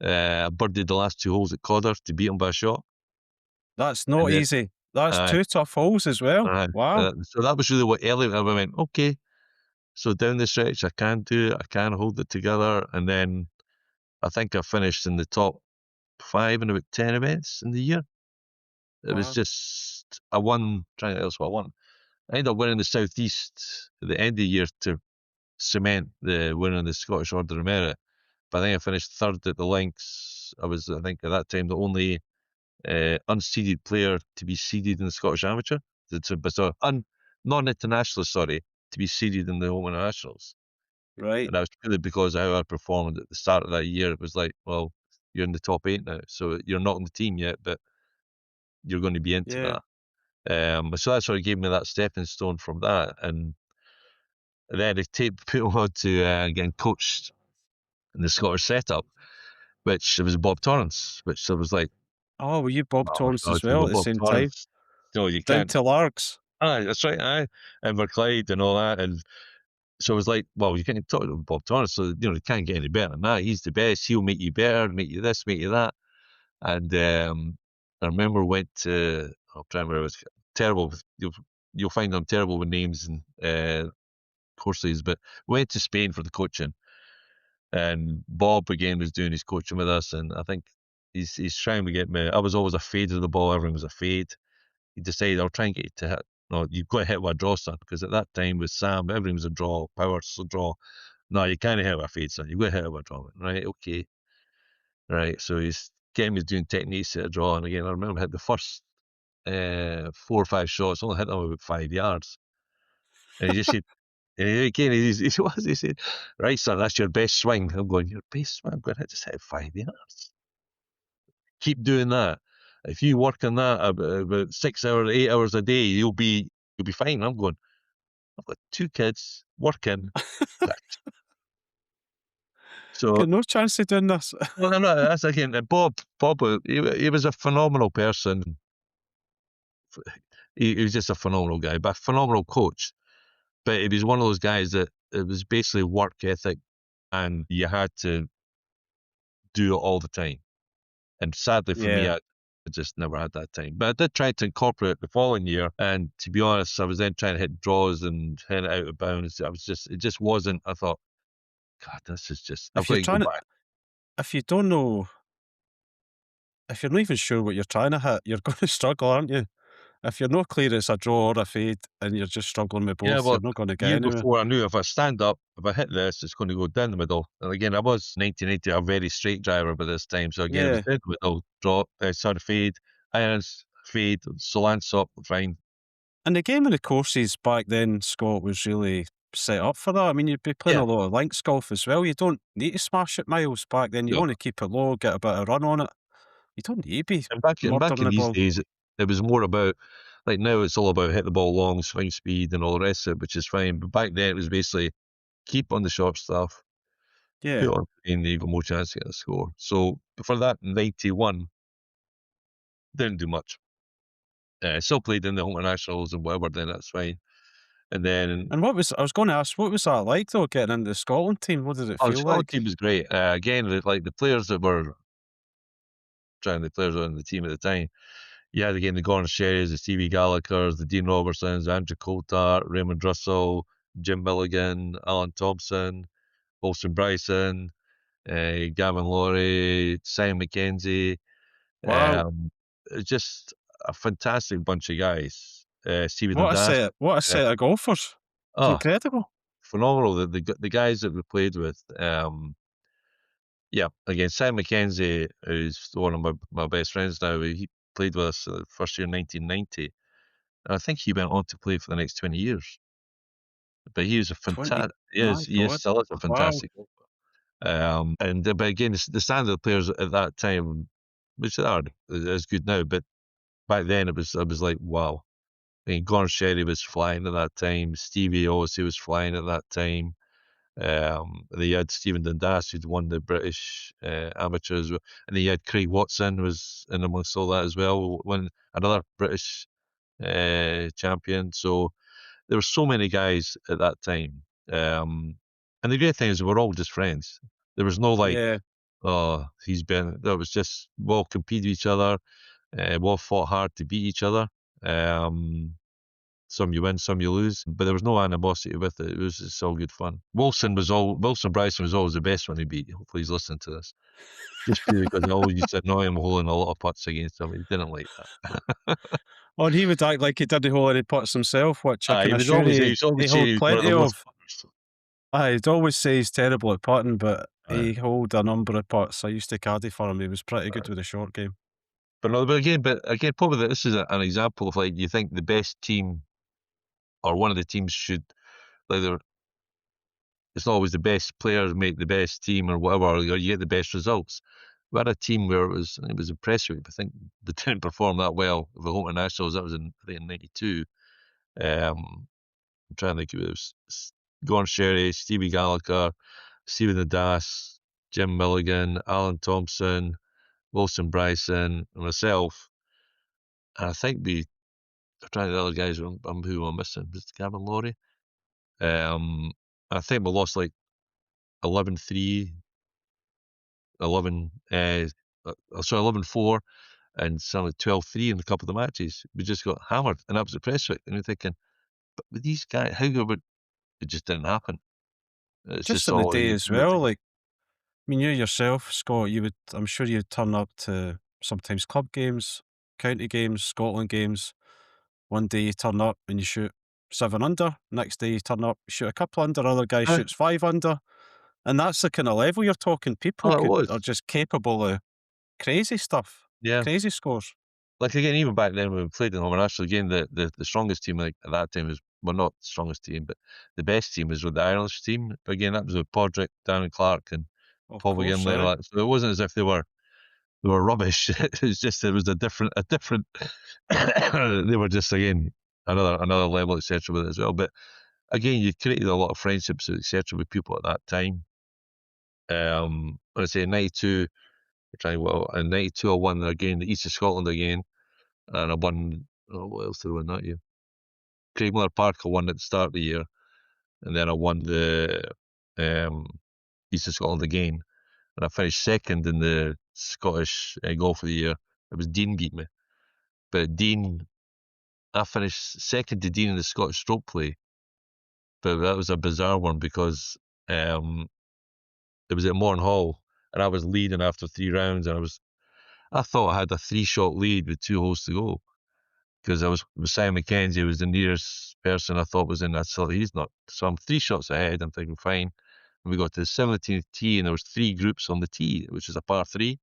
Speaker 2: I birdied the last 2 holes at Codder to beat him by a shot.
Speaker 3: That's
Speaker 2: And
Speaker 3: not
Speaker 2: then,
Speaker 3: easy. That's
Speaker 2: uh,
Speaker 3: 2 tough holes as well. Wow.
Speaker 2: so that was really what early I went, okay, so down the stretch, I can do it, I can hold it together. And then I think I finished in the top 5 in about 10 events in the year. It was
Speaker 3: Wow.
Speaker 2: just, I won, trying to else what I won. I ended up winning the Southeast at the end of the year to cement the winning the Scottish Order of Merit. But I think I finished 3rd at the links. I was, I think, at that time the only unseeded player to be seeded in the Scottish Amateur. So non-internationalist, sorry, to be seeded in the Home Internationals.
Speaker 3: Right.
Speaker 2: And that was purely because of how I performed at the start of that year. It was like, well, you're in the top 8 now, so you're not on the team yet, but you're going to be into
Speaker 3: Yeah.
Speaker 2: that. So that sort of gave me that stepping stone from that. And then it put on to getting coached in the Scottish setup, which it was Bob Torrance, which I was like,
Speaker 3: Oh, were you Bob
Speaker 2: oh,
Speaker 3: Torrance
Speaker 2: God,
Speaker 3: as well at the
Speaker 2: Bob
Speaker 3: same time?
Speaker 2: Torrance. No, you
Speaker 3: Down
Speaker 2: can't.
Speaker 3: to Largs.
Speaker 2: Aye, that's right, aye. And Clyde and all that. And so I was like, well, you can't talk to Bob Torrance, so, you can't get any better than that. He's the best. He'll make you better, make you this, make you that. And I remember went to, I'll try and remember, it was terrible. You'll find I'm terrible with names and courses, but went to Spain for the coaching. And Bob again was doing his coaching with us, and I think he's trying to get me. I was always a fade of the ball, everything was a fade. He decided, I'll try and get you to hit. No, you've got to hit with a draw, son, because at that time with Sam, everything was a draw, power's a draw. No, you can't hit with a fade, son. You've got to hit with a draw. Right, okay. Right, so he's getting me doing techniques at a draw, and again, I remember I hit the first 4 or 5 shots, only hit them about 5 yards. And he just said, and again, he said, right, sir, that's your best swing. I'm going, your best swing? I'm going, I just hit 5 yards. Keep doing that. If you work on that about 6 hours, 8 hours a day, you'll be fine. I'm going, I've got 2 kids working. So,
Speaker 3: Got no chance of doing this.
Speaker 2: well, I'm not, that's again, Bob, he was a phenomenal person. He was just a phenomenal guy, but a phenomenal coach. But he was one of those guys that it was basically work ethic, and you had to do it all the time. And sadly for me,
Speaker 3: Yeah.
Speaker 2: I just never had that time. But I did try to incorporate it the following year. And to be honest, I was then trying to hit draws and hit it out of bounds. It just wasn't. I thought, God, this is just, I've
Speaker 3: If
Speaker 2: got
Speaker 3: you're
Speaker 2: to go
Speaker 3: trying to,
Speaker 2: back.
Speaker 3: if you don't know, if you're not even sure what you're trying to hit, you're going to struggle, aren't you? If you're not clear it's a draw or a fade and you're just struggling with both,
Speaker 2: Yeah, well,
Speaker 3: you're not going to
Speaker 2: the
Speaker 3: get
Speaker 2: year
Speaker 3: anywhere.
Speaker 2: before I knew if I stand up, if I hit this, it's going to go down the middle. And again, I was 1980, a very straight driver by this time. So again, it was
Speaker 3: Yeah.
Speaker 2: down the middle, drop, fade, irons, fade, so lance up, fine.
Speaker 3: And the game of the courses back then, Scott, was really set up for that. I mean, you'd be playing
Speaker 2: Yeah.
Speaker 3: a lot of links golf as well. You don't need to smash it miles back then. You
Speaker 2: Yeah.
Speaker 3: want to keep it low, get a bit of run on it. You don't need to be
Speaker 2: And back
Speaker 3: murdering
Speaker 2: in
Speaker 3: the
Speaker 2: these
Speaker 3: ball.
Speaker 2: days, it was more about, like now it's all about hit the ball long, swing speed and all the rest of it, which is fine. But back then it was basically keep on the short stuff,
Speaker 3: Yeah.
Speaker 2: put on, and you got more chance to get a score. So for that 91, didn't do much. Still played in the Home Nationals and whatever, then that's fine. And then
Speaker 3: And I was going to ask, what was that like though, getting into the Scotland team? What did it
Speaker 2: the
Speaker 3: feel
Speaker 2: Scotland
Speaker 3: like?
Speaker 2: team was great. Again, like the players that were the players on the team at the time, you had again the Gordon Sherrys, the Stevie Gallachers, the Dean Robertsons, Andrew Coulthard, Raymond Russell, Jim Milligan, Alan Thompson, Wilson Bryson, Gavin Laurie, Simon McKenzie,
Speaker 3: Wow.
Speaker 2: Just a fantastic bunch of guys. Stephen
Speaker 3: What a
Speaker 2: Das,
Speaker 3: set! What a set of golfers! It's
Speaker 2: oh,
Speaker 3: incredible.
Speaker 2: phenomenal. The guys that we played with. Yeah, again, Sam McKenzie, who's one of my best friends now. He played with us first year in 1990. And I think he went on to play for the next 20 years. But he was a
Speaker 3: 20.
Speaker 2: fantastic.
Speaker 3: My
Speaker 2: He is
Speaker 3: God.
Speaker 2: still is a
Speaker 3: Wow.
Speaker 2: fantastic golfer. But again, the standard of players at that time, which are is good now, but back then it was like wow. I mean, Gordon Sherry was flying at that time. Stevie Ossie was flying at that time. They had Stephen Dundas, who'd won the British amateurs, and then you had Craig Watson was in amongst all that as well, when another British champion. So there were so many guys at that time. And the great thing is we're all just friends. There was no like,
Speaker 3: Yeah.
Speaker 2: oh, he's been. There was just we all compete with each other. We all fought hard to beat each other. Some you win, some you lose, but there was no animosity with it. It was just all good fun. Wilson Bryson was always the best one to beat. Hopefully he's listening to this. Just because I always used to annoy him holding a lot of putts against him. He didn't like that.
Speaker 3: Oh, and he would act like he didn't hold any putts himself, which I can assure
Speaker 2: he
Speaker 3: you
Speaker 2: was always
Speaker 3: he
Speaker 2: saying
Speaker 3: hold
Speaker 2: he was one of
Speaker 3: plenty
Speaker 2: the worst
Speaker 3: of.
Speaker 2: putters.
Speaker 3: He'd always say he's terrible at putting, but
Speaker 2: Aye.
Speaker 3: he hold a number of putts. I used to caddy for him. He was pretty good with the short game.
Speaker 2: But again, probably this is an example of like you think the best team or one of the teams should either. It's not always the best players make the best team or whatever, or you get the best results. We had a team where it was impressive. I think they didn't perform that well for the home internationals. That was in '92. I'm trying to think. It was Gordon Sherry, Stevie Gallacher, Stephen Das, Jim Milligan, Alan Thompson, Wilson Bryson, and myself. And I think I'm trying to the other guys who I'm missing. Was it Gavin Laurie? I think we lost like 11-3, 11, sorry, 11-4, and something like 12-3 in a couple of the matches. We just got hammered, and that was the press rate. And you're thinking, but with these guys, it just didn't happen. It's
Speaker 3: Just
Speaker 2: just
Speaker 3: in the
Speaker 2: all
Speaker 3: day
Speaker 2: you
Speaker 3: as
Speaker 2: do it
Speaker 3: well,
Speaker 2: together.
Speaker 3: like, I mean, you yourself, Scott, I'm sure you'd turn up to sometimes club games, county games, Scotland games. One day you turn up and you shoot 7 under. Next day you turn up, you shoot a couple under. Other guy
Speaker 2: Aye.
Speaker 3: shoots 5 under. And that's the kind of level you're talking. People
Speaker 2: Oh, it was.
Speaker 3: are just capable of crazy stuff,
Speaker 2: Yeah.
Speaker 3: crazy scores.
Speaker 2: Like again, even back then when we played in home international, again, the strongest team like at that time was, well, not the strongest team, but the best team was with the Irish team. But again, that was with Podrick, Darren Clark, and
Speaker 3: Of
Speaker 2: Paul
Speaker 3: course,
Speaker 2: McGinley and all that. So it wasn't as if they were rubbish. It was just it was a different. They were just again another level, etc. with it as well. But again, you created a lot of friendships, etc. with people at that time. When I say '92, in '92 I won again the East of Scotland again, and I won. Oh, what else did I win that year? Craig Miller Park I won at the start of the year, and then I won the East of Scotland again, and I finished second in the Scottish Golf of the Year. It was Dean beat me, but I finished second to Dean in the Scottish stroke play, but that was a bizarre one because it was at Morn Hall, and I was leading after 3 rounds, and I thought I had a 3-shot lead with 2 holes to go. Because I was with Simon McKenzie, who was the nearest person I thought was in that slot. He's not. So I'm 3 shots ahead. I'm thinking, fine. And we got to the 17th tee, and there was 3 groups on the tee, which is a par 3.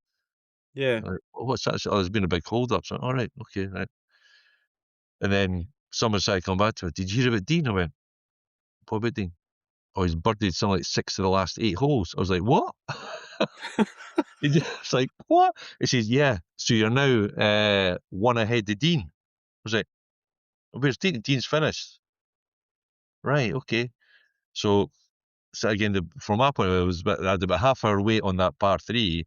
Speaker 3: Yeah.
Speaker 2: Like, what's that? Oh, there's been a big hold up. So, all right, okay, right. And then someone started coming back to it. Did you hear about Dean? I went, what about Dean? Oh, he's birdied something like 6 of the last 8 holes. I was like, what? It's like, what? He says, yeah. So you're now 1 ahead of Dean. I was like, where's Dean? Dean's finished. Right, okay. So again, from my point of view, I had about half hour wait on that par 3,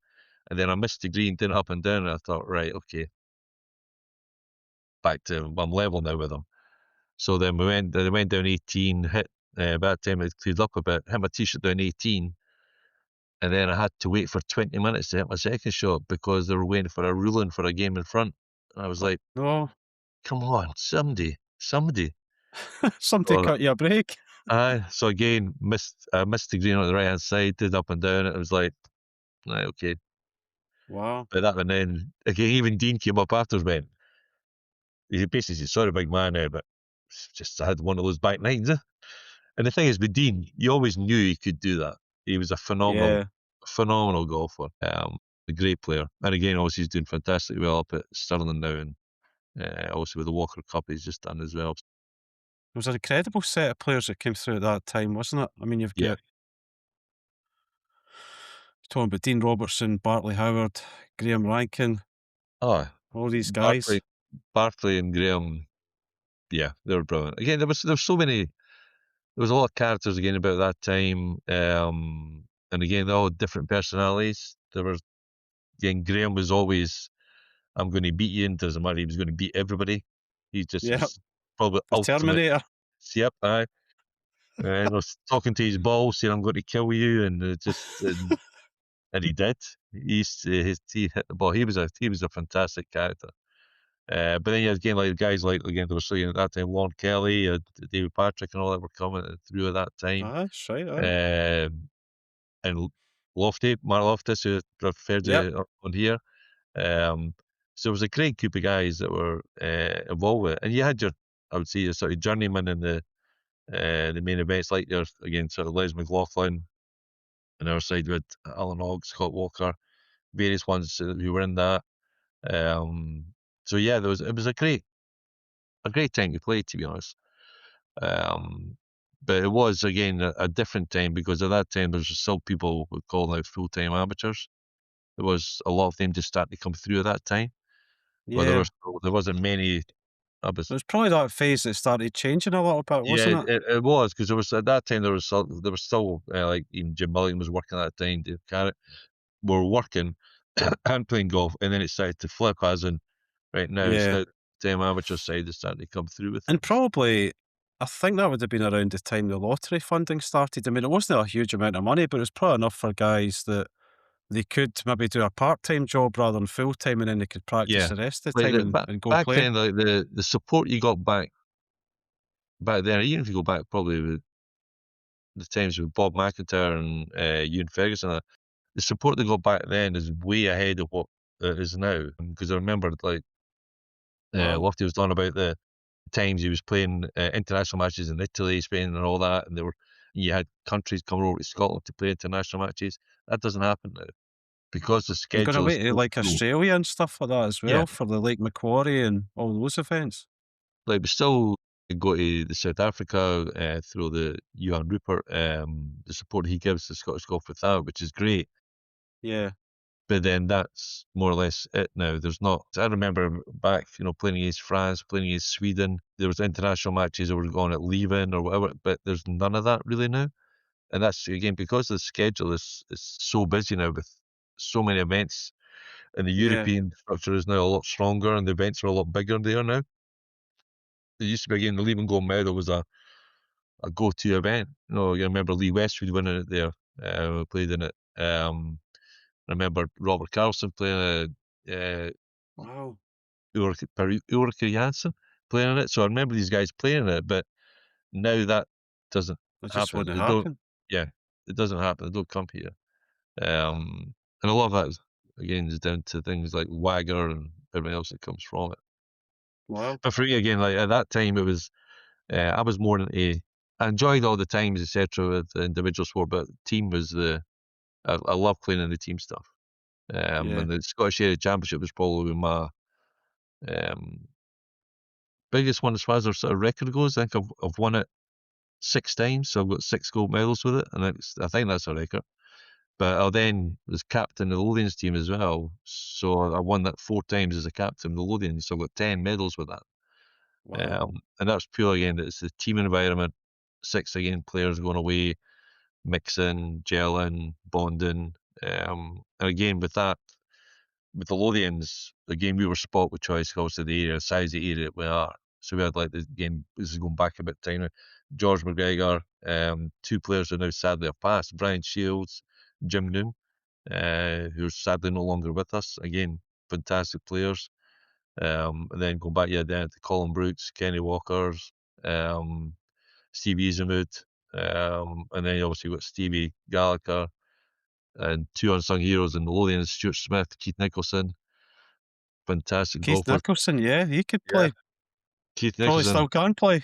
Speaker 2: and then I missed the green, didn't up and down, and I thought, right, okay, I'm level now with them. So then they went down 18, hit, by that time it cleared up a bit, hit my tee shot down 18, and then I had to wait for 20 minutes to hit my second shot because they were waiting for a ruling for a game in front. And I was like,
Speaker 3: No.
Speaker 2: come on, somebody.
Speaker 3: Somebody
Speaker 2: So,
Speaker 3: cut you a break.
Speaker 2: so again, I missed the green on the right hand side, did up and down. It was like, right, okay.
Speaker 3: Wow.
Speaker 2: But that, and then again, even Dean came up after, went, he basically said, "Sorry, big man, but just I had one of those back nines." And the thing is, with Dean, you always knew he could do that. He was a
Speaker 3: Yeah.
Speaker 2: phenomenal golfer, a great player. And again, obviously, he's doing fantastically well up at Stirling now, and also with the Walker Cup, he's just done as well.
Speaker 3: It was an incredible set of players that came through at that time, wasn't it? I mean, you've
Speaker 2: Yeah.
Speaker 3: got talking about Dean Robertson, Bartley Howard, Graham Rankin,
Speaker 2: Oh,
Speaker 3: all these
Speaker 2: Bartley,
Speaker 3: guys.
Speaker 2: Bartley and Graham, yeah, they were brilliant. Again, there was so many. There was a lot of characters again about that time, and again, they all had different personalities. There was again, Graham was always, "I'm going to beat you," and doesn't matter, he was going to beat everybody. He just
Speaker 3: Yeah,
Speaker 2: was probably
Speaker 3: the
Speaker 2: ultimate.
Speaker 3: Terminator.
Speaker 2: Yep, aye. And was talking to his ball, saying, "I'm going to kill you," and and he did. He hit the ball. He was a fantastic character. But then you had again like guys like again they were saying at that time, Lon Kelly, David Patrick, and all that were coming through at that time.
Speaker 3: That's right, aye.
Speaker 2: And Mark Loftus, who I referred
Speaker 3: Yep.
Speaker 2: to on here. So it was a great group of guys that were involved with it. And you had I would say, your sort of journeyman in the main events, like your again sort of Les McLaughlin. On our side, we had Alan Hogg, Scott Walker, various ones who were in that. So yeah, it was a great time to play, to be honest. But it was again a different time because at that time there's still people who call out full-time amateurs. There was a lot of them just starting to come through at that time. But
Speaker 3: Yeah.
Speaker 2: there wasn't many.
Speaker 3: It was probably that phase that started changing a little bit,
Speaker 2: Yeah,
Speaker 3: wasn't it?
Speaker 2: it was because there was at that time there was still like even Jim Milligan was working at that time. Dave Carrot were working and playing golf, and then it started to flip as in right now it's
Speaker 3: Yeah.
Speaker 2: the time amateur side is starting to come through with
Speaker 3: And
Speaker 2: things.
Speaker 3: probably, I think that would have been around the time the lottery funding started. I mean, it wasn't a huge amount of money, but it was probably enough for guys that they could maybe do a part-time job rather than full-time, and then they could practice
Speaker 2: Yeah,
Speaker 3: the rest of the
Speaker 2: like
Speaker 3: time and go
Speaker 2: back
Speaker 3: play.
Speaker 2: then, like the support you got back then, even if you go back probably with the times with Bob McIntyre and Ewan Ferguson, the support they got back then is way ahead of what it is now. Because I remember like
Speaker 3: Wow.
Speaker 2: Lofty was talking about the times he was playing international matches in Italy, Spain, and all that, and you had countries coming over to Scotland to play international matches. That doesn't happen now because the
Speaker 3: You're going
Speaker 2: schedule is
Speaker 3: away to
Speaker 2: so
Speaker 3: like
Speaker 2: full.
Speaker 3: Australia and stuff like that as
Speaker 2: Yeah,
Speaker 3: well for the Lake Macquarie and all those events.
Speaker 2: like we still go to the South Africa through the Johan Rupert, the support he gives to Scottish golf without, which is great.
Speaker 3: Yeah.
Speaker 2: But then that's more or less it now. There's not. I remember back, playing against France, playing against Sweden. There was international matches that were going at leaving or whatever, but there's none of that really now. And that's again because the schedule is so busy now with so many events, and the
Speaker 3: Yeah.
Speaker 2: European structure is now a lot stronger, and the events are a lot bigger there now. It used to be again the Leave and Gold Medal was a go-to event. You remember Lee Westwood winning it there. Played in it. I remember Robert Carlson playing
Speaker 3: Wow.
Speaker 2: Ulrike Janssen playing in it. So I remember these guys playing in it, but now that doesn't
Speaker 3: That just
Speaker 2: happen.
Speaker 3: wouldn't
Speaker 2: They don't.
Speaker 3: happen.
Speaker 2: Yeah, it doesn't happen. They don't come here. And a lot of that again is down to things like Wagger and everything else that comes from it.
Speaker 3: Wow.
Speaker 2: But for me, again, like at that time, it was I was more into. I enjoyed all the times, etc., with the individual sport, but team was I love playing in the team stuff.
Speaker 3: Yeah.
Speaker 2: And the Scottish Area Championship was probably my biggest one as far as our sort of record goes. I think I've won it 6 times, so I've got 6 gold medals with it, and I think that's a record. But I then was captain of the Lothians team as well, so I won that 4 times as a captain of the Lothians, so I've got 10 medals with that.
Speaker 3: Wow.
Speaker 2: And that's pure again, it's the team environment, 6 again players going away, mixing, gelling, bonding. And again with that, with the Lothians, again we were spot with choice because of the area, size of the area that we are. So we had like the game. This is going back a bit time now. George McGregor, 2 players who now sadly have passed. Brian Shields, Jim Noon, who's sadly no longer with us. Again, fantastic players. And then going back, then to Colin Brooks, Kenny Walkers, Stevie Izamud, and then obviously got Stevie Gallacher, and two unsung heroes in the Lothians, Stuart Smith, Keith Nicholson, fantastic
Speaker 3: Keith
Speaker 2: golfers.
Speaker 3: Nicholson, yeah, he could
Speaker 2: Yeah.
Speaker 3: play.
Speaker 2: Keith
Speaker 3: Probably
Speaker 2: Nicholson,
Speaker 3: still can play.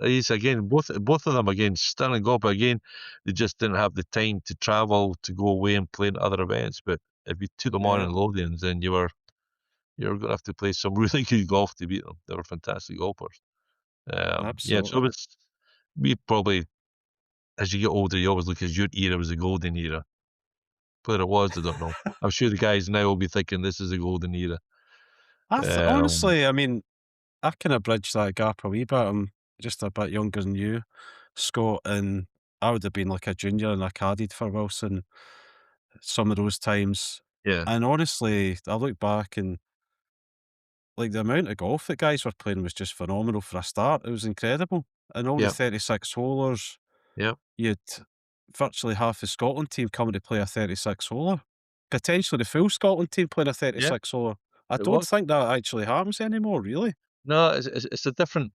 Speaker 2: he's again both of them again stunning golf. But again, they just didn't have the time to travel to go away and play in other events. But if you took them on
Speaker 3: Yeah.
Speaker 2: in Lothians, then you're going to have to play some really good golf to beat them. They were fantastic golfers. Yeah, so
Speaker 3: Absolutely.
Speaker 2: it was, we probably, as you get older, you always look as your era was the golden era. Whether it was, I don't know. I'm sure the guys now will be thinking this is a golden era.
Speaker 3: Honestly, I mean, I kind of bridged that gap a wee bit. I'm just a bit younger than you, Scott, and I would have been like a junior and I caddied for Wilson some of those times.
Speaker 2: Yeah,
Speaker 3: And honestly, I look back and like the amount of golf that guys were playing was just phenomenal for a start. It was incredible. And all the
Speaker 2: yeah,
Speaker 3: 36 holers,
Speaker 2: yeah,
Speaker 3: you had virtually half the Scotland team coming to play a 36 holer. Potentially the full Scotland team playing a
Speaker 2: yeah.
Speaker 3: 36 holer. I
Speaker 2: It
Speaker 3: don't
Speaker 2: was.
Speaker 3: think that actually happens anymore, really.
Speaker 2: No, it's a different.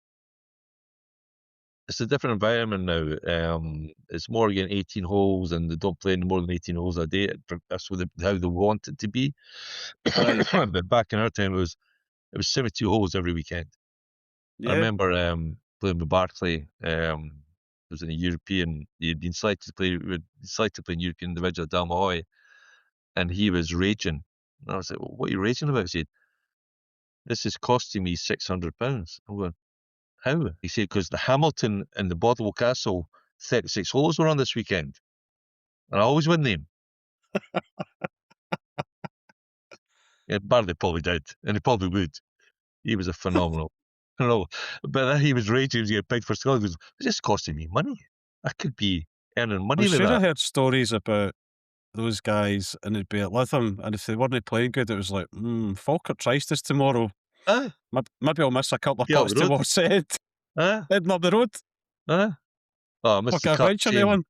Speaker 2: It's a different environment now. It's more again 18 holes, and they don't play any more than 18 holes a day. That's how they want it to be.
Speaker 3: Right.
Speaker 2: But back in our time, it was 72 holes every weekend. I
Speaker 3: Yeah.
Speaker 2: remember playing with Barclay. It was in a European. He'd been selected to play. Selected to play in European individual at Dalmahoy, and he was raging. And I was like, well, "What are you raging about?" He said, "This is costing me £600." I'm going, "How?" He said, "Because the Hamilton and the Bothwell Castle 36 holes were on this weekend, and I always win them." Yeah, Barley probably did, and he probably would. He was a phenomenal. I don't know, but then he was raging. He was getting paid for skill. He goes, "It's just costing me money. I could be earning
Speaker 3: I'm
Speaker 2: money with
Speaker 3: sure I
Speaker 2: that."
Speaker 3: heard stories about those guys and it'd be at Lytham, and if they weren't playing good, it was like, Falkirk tries this tomorrow.
Speaker 2: Aye,
Speaker 3: Maybe I'll miss a couple of
Speaker 2: get up
Speaker 3: putts
Speaker 2: the road.
Speaker 3: towards it.
Speaker 2: Aye,
Speaker 3: Heading up the road.
Speaker 2: aye. Oh, I missed
Speaker 3: Fuck,
Speaker 2: the
Speaker 3: I
Speaker 2: cut.
Speaker 3: venture
Speaker 2: Shame.
Speaker 3: one.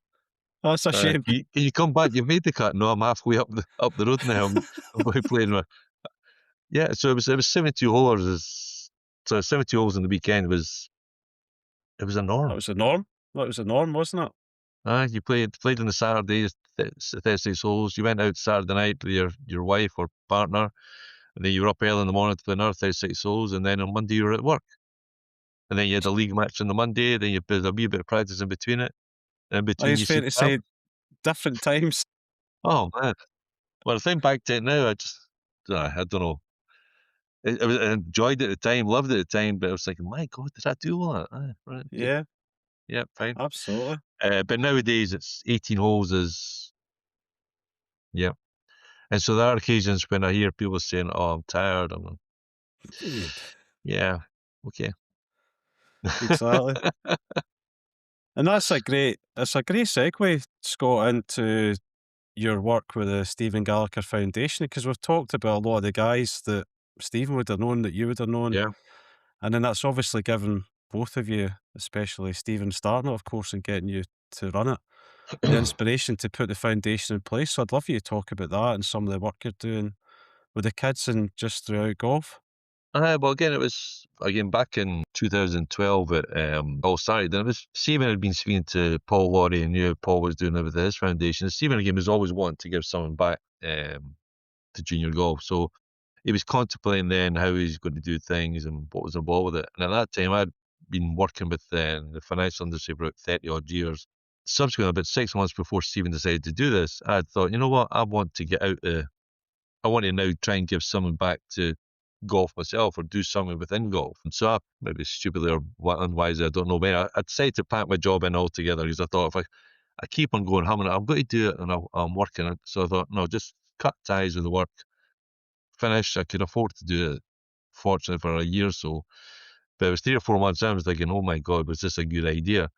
Speaker 3: That's a shame.
Speaker 2: Can you come back? You've made the cut. No, I'm halfway up the road now. I'm playing with. Yeah, so it was 72 holes. So 72 holes on the weekend was a norm.
Speaker 3: That was the norm. That was the norm, wasn't it?
Speaker 2: You played on the Saturdays, 36 holes. You went out Saturday night with your wife or partner, and then you were up early in the morning to play another 36 holes, and then on Monday you were at work. And then you had a league match on the Monday, then you did a wee bit of practice in between it. And in
Speaker 3: I think
Speaker 2: between
Speaker 3: it's
Speaker 2: you
Speaker 3: fair
Speaker 2: see
Speaker 3: to say different times.
Speaker 2: oh man. Well, I think back to it now, I don't know. I enjoyed it at the time, loved it at the time, but I was thinking, my God, did I do all that? Right, okay.
Speaker 3: Yeah,
Speaker 2: Yeah, fine.
Speaker 3: absolutely.
Speaker 2: But nowadays it's 18 holes is, yeah. And so there are occasions when I hear people saying, "Oh, I'm tired." I'm like, yeah, okay.
Speaker 3: Exactly. And it's a great segue, Scott, into your work with the Stephen Gallacher Foundation, because we've talked about a lot of the guys that Stephen would have known, that you would have known.
Speaker 2: Yeah.
Speaker 3: And then that's obviously given both of you, especially Stephen starting it, of course, and getting you to run it, the inspiration to put the foundation in place. So I'd love you to talk about that and some of the work you're doing with the kids and just throughout golf.
Speaker 2: Well, again, it was back in 2012 at all started. And it was Stephen had been speaking to Paul Laurie and knew Paul was doing it with his foundation. And Stephen again was always wanting to give something back to junior golf. So he was contemplating then how he's going to do things and what was involved with it. And at that time, I'd been working with the financial industry for about 30 odd years. Subsequently, about 6 months before Stephen decided to do this, I had thought, you know what, I want to get out there. I want to now try and give something back to golf myself or do something within golf. And so I, maybe stupidly or unwisely, I don't know, man, I decided to pack my job in altogether because I thought if I keep on going humming, I'm going to do it and I'm working it. So I thought, no, just cut ties with the work. Finish. I could afford to do it, fortunately, for a year or so. But it was 3 or 4 months in, I was thinking, oh my God, was this a good idea?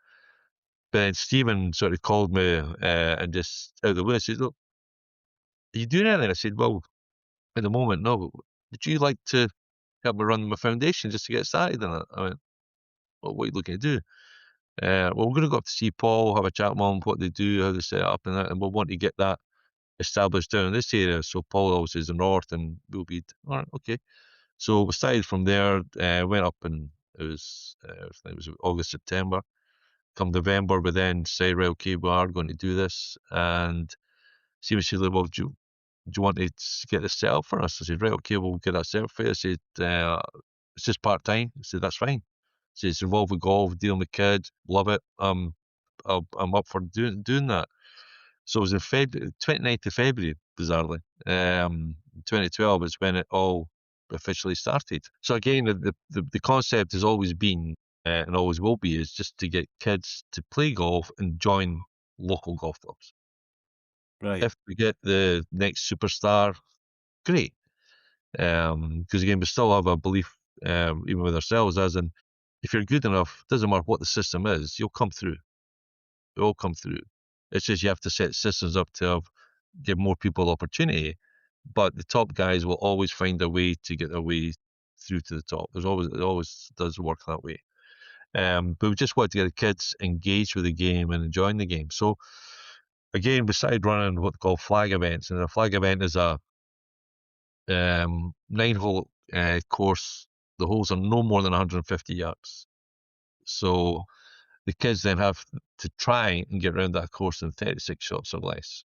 Speaker 2: But then Stephen sort of called me and just out of the blue said, look, are you doing anything? I said, well, at the moment, no. But would you like to help me run my foundation just to get started in it? I went, well, what are you looking to do? Well, we're going to go up to see Paul, have a chat with him, what they do, how they set it up and that, and we'll want to get that established down in this area. So Paul obviously is the north and we'll be, all right, okay. So we started from there, went up and it was August, September. Come November, we then say, right, okay, we are going to do this. And Stephen said, well, do you want to get this set up for us? I said, right, okay, we'll get that set up for you. I said, it's just part-time. I said, that's fine. I said, it's involved with golf, dealing with kids, love it. I'm up for doing that. So it was in 29th of February, bizarrely. 2012 is when it all officially started. So again, the concept has always been, and always will be, is just to get kids to play golf and join local golf clubs.
Speaker 3: Right.
Speaker 2: If we get the next superstar, great. Because again, we still have a belief, even with ourselves, as in, if you're good enough, doesn't matter what the system is, you'll come through. They'll all come through. It's just you have to set systems up to give more people opportunity. But the top guys will always find a way to get their way through to the top. It always does work that way. But we just want to get the kids engaged with the game and enjoying the game. So again, we started running what they call flag events, and a flag event is a 9-hole course. The holes are no more than 150 yards. So the kids then have to try and get around that course in 36 shots or less.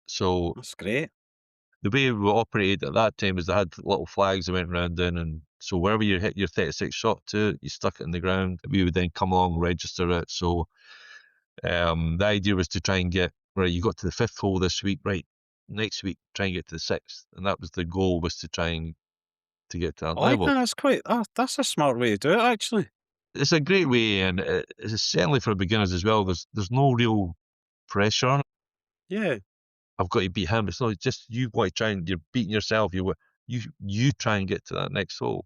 Speaker 2: So
Speaker 3: That's great.
Speaker 2: the way we operated at that time is they had little flags that went round in, and so wherever you hit your 36 shot to, you stuck it in the ground. We would then come along, register it. So the idea was to try and get, right, you got to the 5th hole this week, right, next week try and get to the 6th, and that was the goal, was to try and to get to that
Speaker 3: I like
Speaker 2: level.
Speaker 3: that. That's a smart way to do it, actually.
Speaker 2: It's a great way, and it's certainly for beginners as well. There's no real pressure on it.
Speaker 3: Yeah.
Speaker 2: I've got to beat him. It's not just you want to try and you're beating yourself. You try and get to that next hole.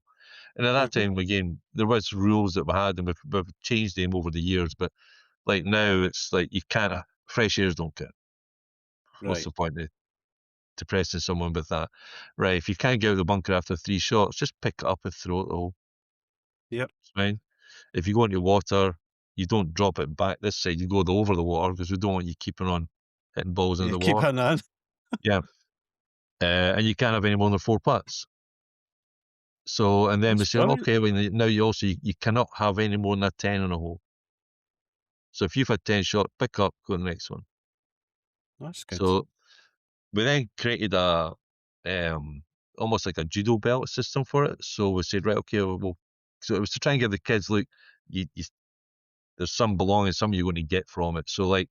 Speaker 2: And at that time, again, there was rules that we had, and we've changed them over the years. But like now, it's like you can't. Fresh airs don't count. What's
Speaker 3: Right.
Speaker 2: the point of depressing someone with that? Right. If you can't get out of the bunker after 3 shots, just pick it up and throw it all.
Speaker 3: Yep.
Speaker 2: It's fine. If you go into water, you don't drop it back this side. You go over the water, because we don't want you keeping on hitting balls into
Speaker 3: You
Speaker 2: the
Speaker 3: keep
Speaker 2: water.
Speaker 3: hitting on.
Speaker 2: Yeah. And you can't have any more than 4 putts. So, and then we
Speaker 3: That's
Speaker 2: say,
Speaker 3: brilliant.
Speaker 2: okay, well, now you cannot have any more than a 10 on a hole. So if you've had 10 shots, pick up, go to the next one.
Speaker 3: That's good.
Speaker 2: So we then created a almost like a judo belt system for it. So we said, right, okay, so it was to try and give the kids, look, there's some belonging, some you're going to get from it. So like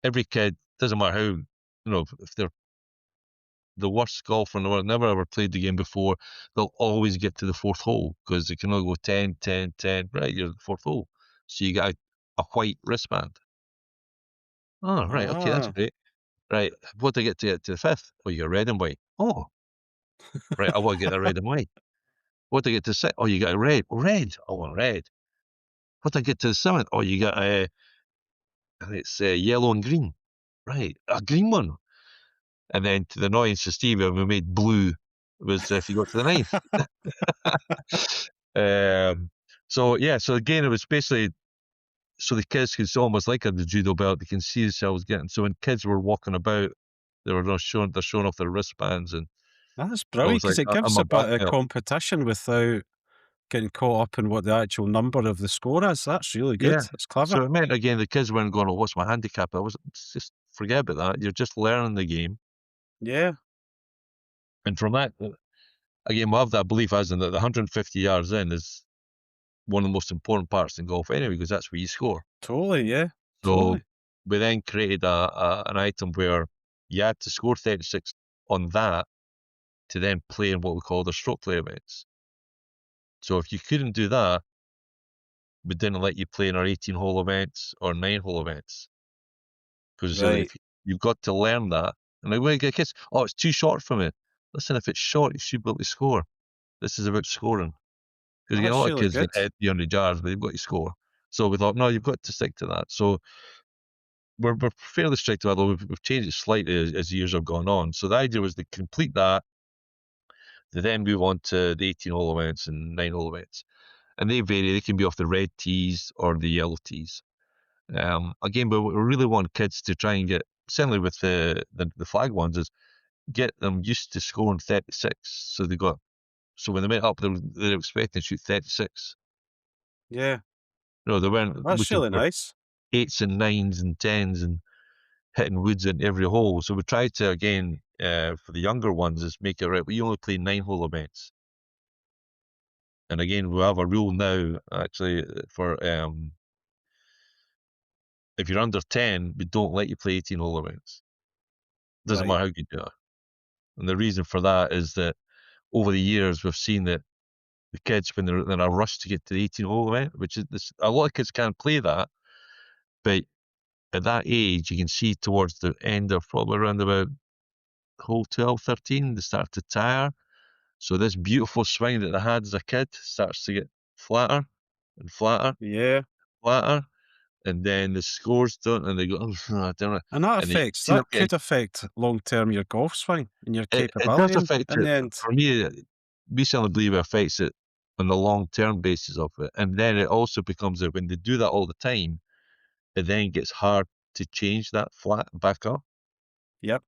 Speaker 2: every kid, doesn't matter how, if they're the worst golfer in the world, never ever played the game before, they'll always get to the 4th hole, because they can only go 10, 10, 10. Right, you're at the 4th hole. So you get a white wristband. Oh, right, okay, that's great. Right, what do I get to the 5th? Oh, you got red and white. Oh, right, I want to get the red and white. What do I get to the 6th? Oh, you got a red. Oh, red. I want red. What do I get to the 7th? Oh, you got it's yellow and green. Right, a green one. And then to the annoyance of Stevie, we made blue, was if you got to the 9th. So again, it was basically so the kids could almost like the judo belt, they can see themselves getting. So when kids were walking about, they're showing off their wristbands, and
Speaker 3: That's
Speaker 2: I
Speaker 3: brilliant,
Speaker 2: was like,
Speaker 3: because it gives
Speaker 2: I'm a
Speaker 3: a
Speaker 2: black
Speaker 3: bit of
Speaker 2: belt.
Speaker 3: competition without getting caught up in what the actual number of the score is. That's really good.
Speaker 2: Yeah.
Speaker 3: That's clever.
Speaker 2: So it meant, again, the kids weren't going, oh, what's my handicap? Just forget about that. You're just learning the game.
Speaker 3: Yeah.
Speaker 2: And from that, again, we have that belief as in that the 150 yards in is one of the most important parts in golf anyway, because that's where you score.
Speaker 3: Totally, yeah.
Speaker 2: So
Speaker 3: Totally.
Speaker 2: we then created an item where you had to score 36 on that to then play in what we call the stroke play events. So if you couldn't do that, we didn't let you play in our 18-hole events or 9-hole events. Because
Speaker 3: Right.
Speaker 2: you've got to learn that. And like, when you get kids, oh, it's too short for me. Listen, if it's short, you should be able to score. This is about scoring. Because you get a
Speaker 3: That's
Speaker 2: lot of
Speaker 3: really
Speaker 2: kids
Speaker 3: good.
Speaker 2: that hit 300 yards, but they've got to score. So we thought, no, you've got to stick to that. So we're fairly strict about it. We've changed it slightly as years have gone on. So the idea was to complete that, to then move on to the 18-hole events and 9-hole events. And they vary. They can be off the red tees or the yellow tees. Again, but we really want kids to try and get, certainly with the flag ones, is get them used to scoring 36. So when they went up, they're expecting to shoot 36.
Speaker 3: Yeah.
Speaker 2: They weren't
Speaker 3: That's
Speaker 2: looking
Speaker 3: really
Speaker 2: for
Speaker 3: nice.
Speaker 2: 8s and 9s and 10s, and hitting woods in every hole. So we try to, again, for the younger ones, is make it right. We only play 9-hole events. And again, we have a rule now, actually, for if you're under 10, we don't let you play 18-hole events. Doesn't
Speaker 3: Right.
Speaker 2: matter how good you are. And the reason for that is that over the years, we've seen that the kids, when they're in a rush to get to the 18-hole event, which is this, a lot of kids can't play that, but at that age, you can see towards the end of probably around about hole 12, 13, they start to tire. So this beautiful swing that they had as a kid starts to get flatter and flatter,
Speaker 3: Yeah.
Speaker 2: flatter, and then the scores don't, and they go, oh, I don't know.
Speaker 3: And that
Speaker 2: And you
Speaker 3: affects,
Speaker 2: see them
Speaker 3: that
Speaker 2: getting,
Speaker 3: could affect long-term your golf swing and your
Speaker 2: it does
Speaker 3: capability
Speaker 2: affect
Speaker 3: in
Speaker 2: it.
Speaker 3: the end.
Speaker 2: For me, we certainly believe it affects it on the long-term basis of it. And then it also becomes that when they do that all the time, it then gets hard to change that flat back up.
Speaker 3: Yep.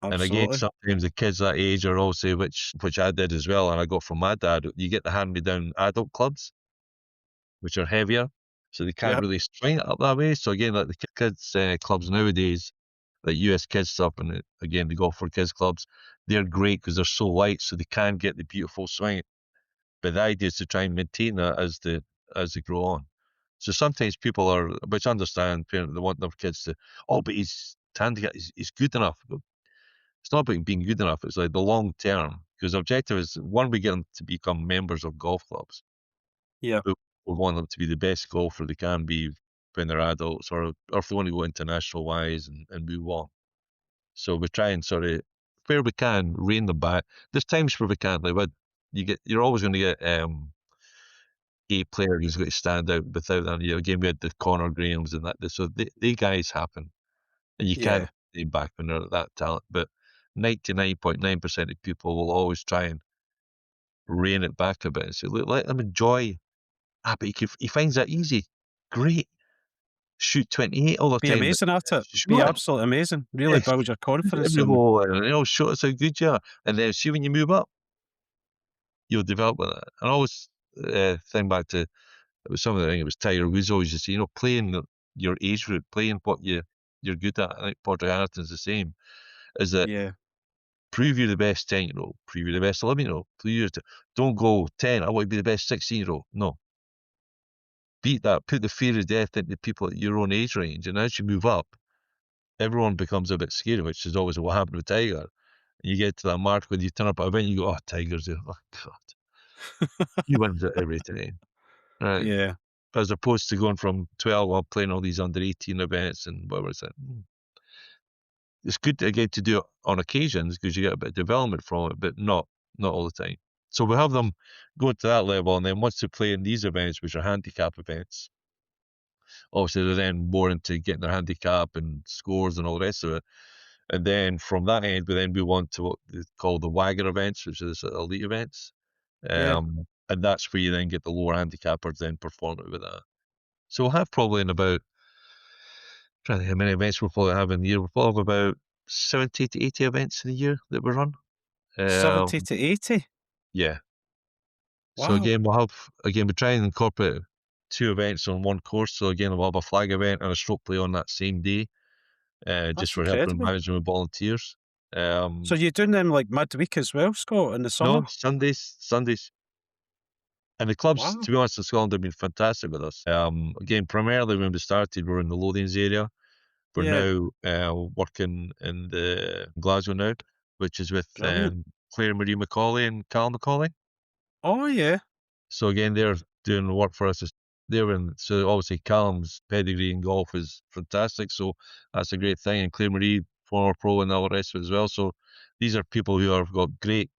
Speaker 2: And again,
Speaker 3: Absolutely.
Speaker 2: sometimes the kids that age are also, which I did as well, and I got from my dad, you get the hand-me-down adult clubs, which are heavier, so they can't
Speaker 3: Yep.
Speaker 2: really swing it up that way. So again, like the kids clubs nowadays, like US kids stuff, and again, the golf for kids clubs, they're great because they're so light, so they can get the beautiful swing. But the idea is to try and maintain that as they grow on. So sometimes people are, which I understand, parents, they want their kids to, oh, but his handicap, he's good enough. But it's not about being good enough. It's like the long term, because the objective is, one, we get them to become members of golf clubs.
Speaker 3: Yeah.
Speaker 2: We want them to be the best golfer they can be when they're adults, or if they want to go international wise and move on. So we try and sort of, where we can, rein them back. There's times where we can't. Like, you're always going to get a player who's going to stand out without that. Again, we had the Conor Grahams and that. So they guys happen, and you can't
Speaker 3: Yeah.
Speaker 2: stay back when they're that talent. But 99.9% of people will always try and rein it back a bit and say, look, let them enjoy. But he finds that easy. Great. Shoot 28 all the
Speaker 3: Be
Speaker 2: time.
Speaker 3: amazing at it. Be
Speaker 2: Sure.
Speaker 3: absolutely amazing. Really
Speaker 2: Yes.
Speaker 3: build your confidence
Speaker 2: Every
Speaker 3: and
Speaker 2: hole, and show us how good you are. And then see when you move up, you'll develop with that. And I always think back to, it was something, I think it was Tiger Woods always used to say, playing your age group, playing what you're good at. I think Padraig Harrington's the same, is that
Speaker 3: yeah.
Speaker 2: prove you're the best 10-year-old, prove you're the best 11-year-old, don't go 10, I want to be the best 16-year-old. No. Beat that, put the fear of death into people at your own age range, and as you move up, everyone becomes a bit scary, which is always what happened with Tiger. And you get to that mark when you turn up at an event, you go, oh, Tiger's there. Oh, God. He wins it every time. Right.
Speaker 3: Yeah.
Speaker 2: As opposed to going from 12 up playing all these under 18 events and whatever it's like. It's good to get to do it on occasions because you get a bit of development from it, but not all the time. So we have them go to that level, and then once they play in these events, which are handicap events, obviously they're then more into getting their handicap and scores and all the rest of it. And then from that end, we then move on to what they call the Wagger events, which is elite events.
Speaker 3: Yeah.
Speaker 2: And that's where you then get the lower handicappers then performing with that. So we'll have probably in about, trying to think how many events we'll probably have in the year. We'll probably have about 70 to 80 events in a year that we run.
Speaker 3: 70 to 80.
Speaker 2: Yeah. So
Speaker 3: Wow.
Speaker 2: again, we try and incorporate 2 events on one course. So again, we'll have a flag event and a stroke play on that same day, just
Speaker 3: That's
Speaker 2: for helping
Speaker 3: incredible.
Speaker 2: management with volunteers.
Speaker 3: So you're doing them like midweek as well, Scott, in the
Speaker 2: No,
Speaker 3: summer?
Speaker 2: Sundays. And the clubs,
Speaker 3: Wow.
Speaker 2: to be honest, in Scotland have been fantastic with us. Again, primarily when we started, we were in the Lothians area. We're
Speaker 3: Yeah.
Speaker 2: now working in the Glasgow now, which is with
Speaker 3: Brilliant.
Speaker 2: Claire Marie Macaulay and Cal Macaulay.
Speaker 3: Oh, yeah.
Speaker 2: So again, they're doing work for us. So obviously Callum's pedigree in golf is fantastic. So that's a great thing. And Claire Marie, former pro, and all the rest of it as well. So these are people who have got great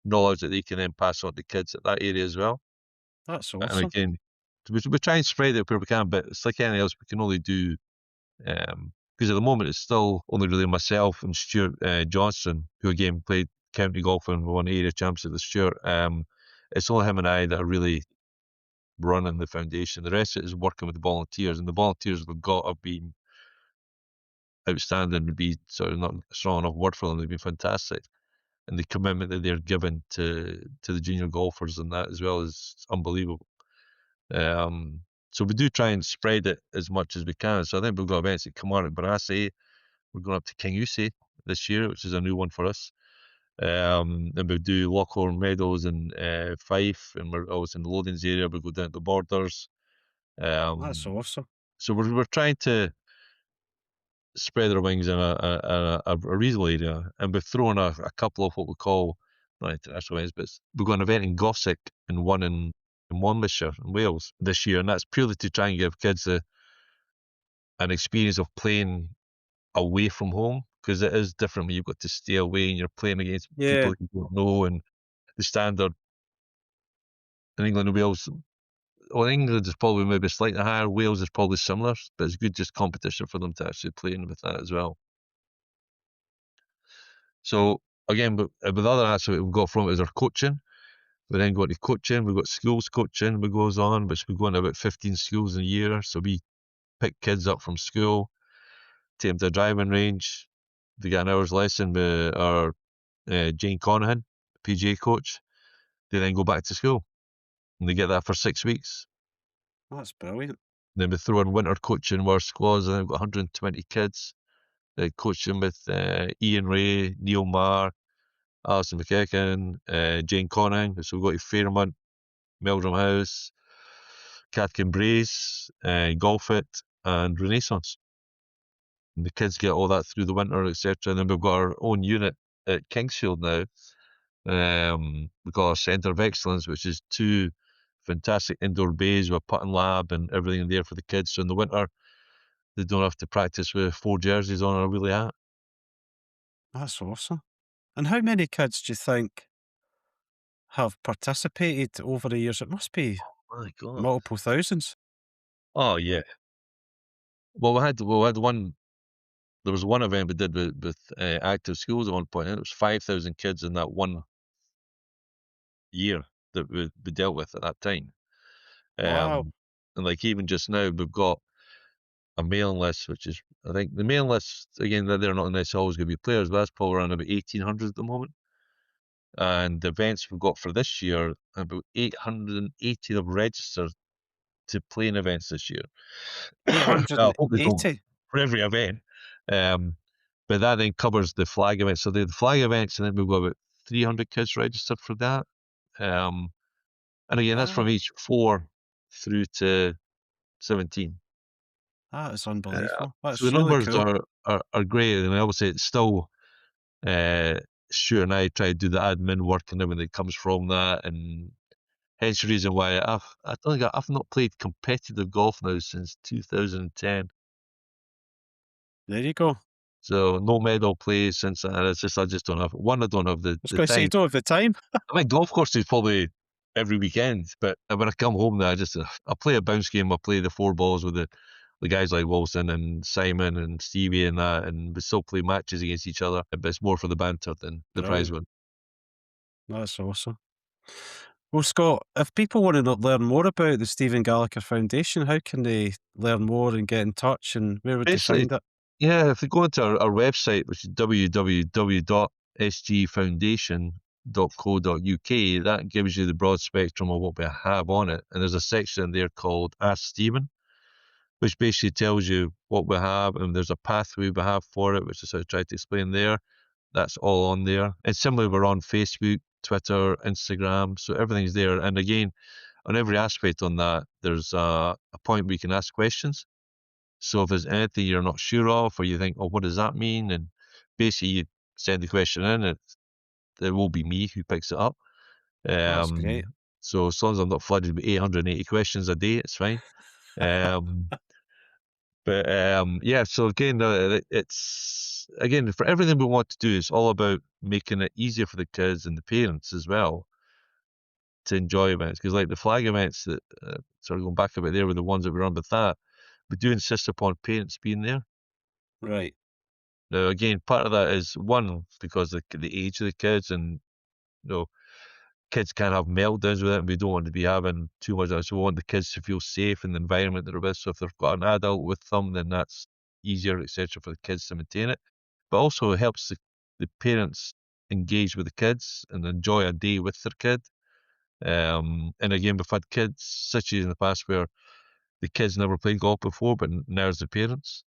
Speaker 2: knowledge that they can then pass on to kids at that area as well.
Speaker 3: That's
Speaker 2: And
Speaker 3: awesome.
Speaker 2: again, we try and spread it where we can, but it's like anything else, we can only do, because at the moment it's still only really myself and Stuart Johnson, who again played county golf and won area championship with Stuart. It's only him and I that are really running the foundation. The rest of it is working with the volunteers, and the volunteers we've got have been outstanding, would be sort of not a strong enough word for them. They've been fantastic. And the commitment that they're given to the junior golfers and that as well is unbelievable. So we do try and spread it as much as we can. So I think we've got events at Kilmarnock, Barassi. We're going up to King Usie this year, which is a new one for us. And we do Lockhorn Meadows and Fife, and we're always in the Loadings area. We go down to the Borders.
Speaker 3: That's awesome.
Speaker 2: So we're trying to spread our wings in a reasonable area, and we've thrown a couple of what we call not international events, but we've got an event in Gossick and one in Monmouthshire in Wales this year, and that's purely to try and give kids an experience of playing away from home, because it is different when you've got to stay away and you're playing against people you don't know, and the standard in England and Wales. Well, England is probably maybe slightly higher. Wales is probably similar, but it's good just competition for them to actually play in with that as well. So again, but with other aspects we've got from it is our coaching. We then go into coaching. We've got schools coaching. We goes on, which we go into about 15 schools in a year. So we pick kids up from school, take them to a driving range. They get an hour's lesson with our Jane Conahan, PGA coach. They then go back to school, and they get that for 6 weeks.
Speaker 3: That's brilliant.
Speaker 2: Then we throw in winter coaching where squads, and we've got 120 kids. Coaching with Ian Ray, Neil Marr, Alison McEachen, Jane Conning. So we've got Fairmont, Meldrum House, Cathkin Braes, Golfit, and Renaissance. And the kids get all that through the winter, etc. And then we've got our own unit at Kingsfield now. We've got our Centre of Excellence, which is 2 fantastic indoor bays with a putting lab and everything in there for the kids. So in the winter, they don't have to practice with 4 jerseys on or a wheelie hat.
Speaker 3: That's awesome. And how many kids do you think have participated over the years? It must be
Speaker 2: My God.
Speaker 3: multiple thousands.
Speaker 2: Oh, yeah. Well, we had one. There was one event we did with active schools at one point, and it was 5,000 kids in that one year that we dealt with at that time.
Speaker 3: Wow.
Speaker 2: And like even just now, we've got a mailing list, which is, I think the mailing list, again, they're not necessarily always going to be players, but that's probably around about 1,800 at the moment. And the events we've got for this year, about 880 have registered to play in events this year. I hope they don't
Speaker 3: 880.
Speaker 2: for every event. But that then covers the flag events. So the flag events, and then we've got about 300 kids registered for that. And again, that's from
Speaker 3: Wow.
Speaker 2: age 4 through to 17.
Speaker 3: That is unbelievable. That's
Speaker 2: So the
Speaker 3: really
Speaker 2: numbers
Speaker 3: cool.
Speaker 2: are great, and I would say it's still Stuart and I try to do the admin work and everything that comes from that, and hence the reason why I don't think I've not played competitive golf now since 2010.
Speaker 3: There you go.
Speaker 2: So no medal play since that. It's just I just don't have one. I don't have the
Speaker 3: I was going to say, you
Speaker 2: time.
Speaker 3: don't have the time.
Speaker 2: I mean, golf courses probably every weekend, but when I come home now, I play a bounce game. I play the 4 balls with the guys like Wilson and Simon and Stevie and that, and we still play matches against each other. But it's more for the banter than the prize win.
Speaker 3: That's awesome. Well, Scott, if people want to learn more about the Stephen Gallacher Foundation, how can they learn more and get in touch, and where would
Speaker 2: Basically,
Speaker 3: they find it?
Speaker 2: Yeah, if they go into our website, which is www.sgfoundation.co.uk, that gives you the broad spectrum of what we have on it. And there's a section in there called Ask Stephen, which basically tells you what we have, and there's a pathway we have for it, which is how I tried to explain there. That's all on there. And similarly, we're on Facebook, Twitter, Instagram, so everything's there. And again, on every aspect on that, there's a point where you can ask questions. So if there's anything you're not sure of, or you think, oh, what does that mean? And basically you send the question in, it will be me who picks it up.
Speaker 3: That's great.
Speaker 2: So as long as I'm not flooded with 880 questions a day, it's fine. Yeah, so again, it's, again, for everything we want to do, it's all about making it easier for the kids and the parents as well to enjoy events. Because like the flag events that, sort of going back a bit there with the ones that we run with that, we do insist upon parents being there.
Speaker 3: Right.
Speaker 2: Now, again, part of that is, one, because of the age of the kids, and kids can have meltdowns with it, and we don't want to be having too much of it. So we want the kids to feel safe in the environment they're with. So if they've got an adult with them, then that's easier, etc., for the kids to maintain it. But also it helps the parents engage with the kids and enjoy a day with their kid. And again, we've had kids situations in the past where the kids never played golf before, but now it's the parents.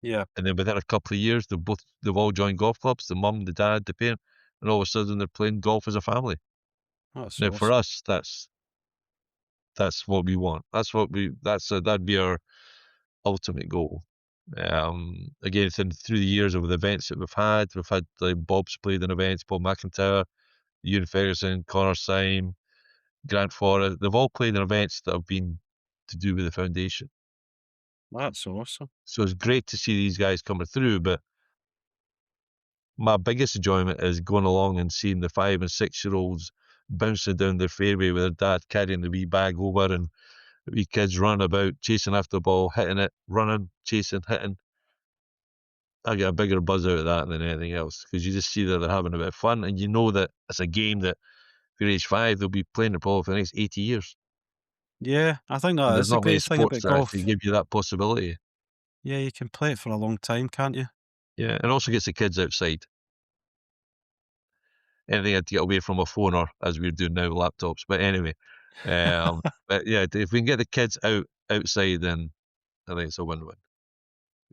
Speaker 3: Yeah.
Speaker 2: And then within a couple of years, they've all joined golf clubs, the mum, the dad, the parent, and all of a sudden they're playing golf as a family.
Speaker 3: That's
Speaker 2: Now,
Speaker 3: awesome.
Speaker 2: for us, that's what we want. That'd be our ultimate goal. Again, through the years of the events that we've had like Bob's played in events, Bob McIntyre, Ewan Ferguson, Connor Syme, Grant Forrest. They've all played in events that have been to do with the foundation.
Speaker 3: That's awesome.
Speaker 2: So it's great to see these guys coming through, but my biggest enjoyment is going along and seeing the 5 and 6 year olds bouncing down their fairway with their dad carrying the wee bag over, and the wee kids running about, chasing after the ball, hitting it, running, chasing, hitting. I get a bigger buzz out of that than anything else, because you just see that they're having a bit of fun, and you know that it's a game that if you're age 5, they'll be playing it probably for the next 80 years.
Speaker 3: Yeah, I think
Speaker 2: And
Speaker 3: that
Speaker 2: there's
Speaker 3: is the
Speaker 2: not many
Speaker 3: great thing
Speaker 2: sports
Speaker 3: about
Speaker 2: that
Speaker 3: golf.
Speaker 2: actually give you that possibility.
Speaker 3: Yeah, you can play it for a long time, can't you?
Speaker 2: Yeah, and also gets the kids outside. Anything to get away from a phone, or as we're doing now, laptops. But anyway, but yeah, if we can get the kids outside, then I think it's a win-win.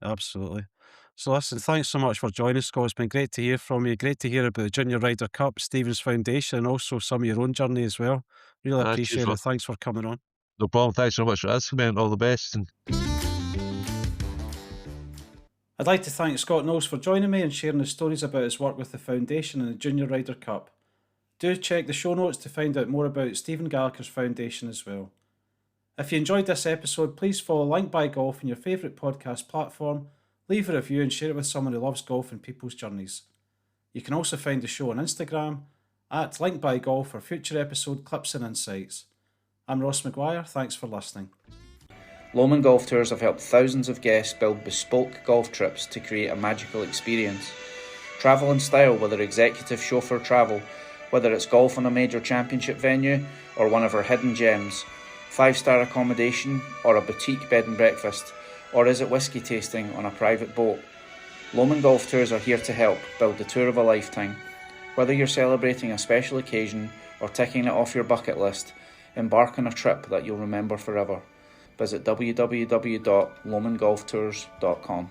Speaker 3: Absolutely. So listen, thanks so much for joining us, Scott. It's been great to hear from you. Great to hear about the Junior Ryder Cup, Stephen's Foundation, and also some of your own journey as well. Really
Speaker 2: Cheers,
Speaker 3: appreciate
Speaker 2: Rob.
Speaker 3: it. Thanks for coming on.
Speaker 2: No problem. Thanks so much for asking me, and all the best. And
Speaker 1: I'd like to thank Scott Knowles for joining me and sharing his stories about his work with the Foundation and the Junior Ryder Cup. Do check the show notes to find out more about Stephen Gallacher's Foundation as well. If you enjoyed this episode, please follow Link by Golf in your favourite podcast platform, leave a review and share it with someone who loves golf and people's journeys. You can also find the show on Instagram at Link by Golf for future episode clips and insights. I'm Ross McGuire, thanks for listening.
Speaker 4: Lomond Golf Tours have helped thousands of guests build bespoke golf trips to create a magical experience. Travel in style with our executive chauffeur travel, whether it's golf on a major championship venue or one of our hidden gems, 5-star accommodation or a boutique bed and breakfast, or is it whiskey tasting on a private boat? Lomond Golf Tours are here to help build the tour of a lifetime. Whether you're celebrating a special occasion or ticking it off your bucket list, embark on a trip that you'll remember forever. Visit www.lomondgolftours.com.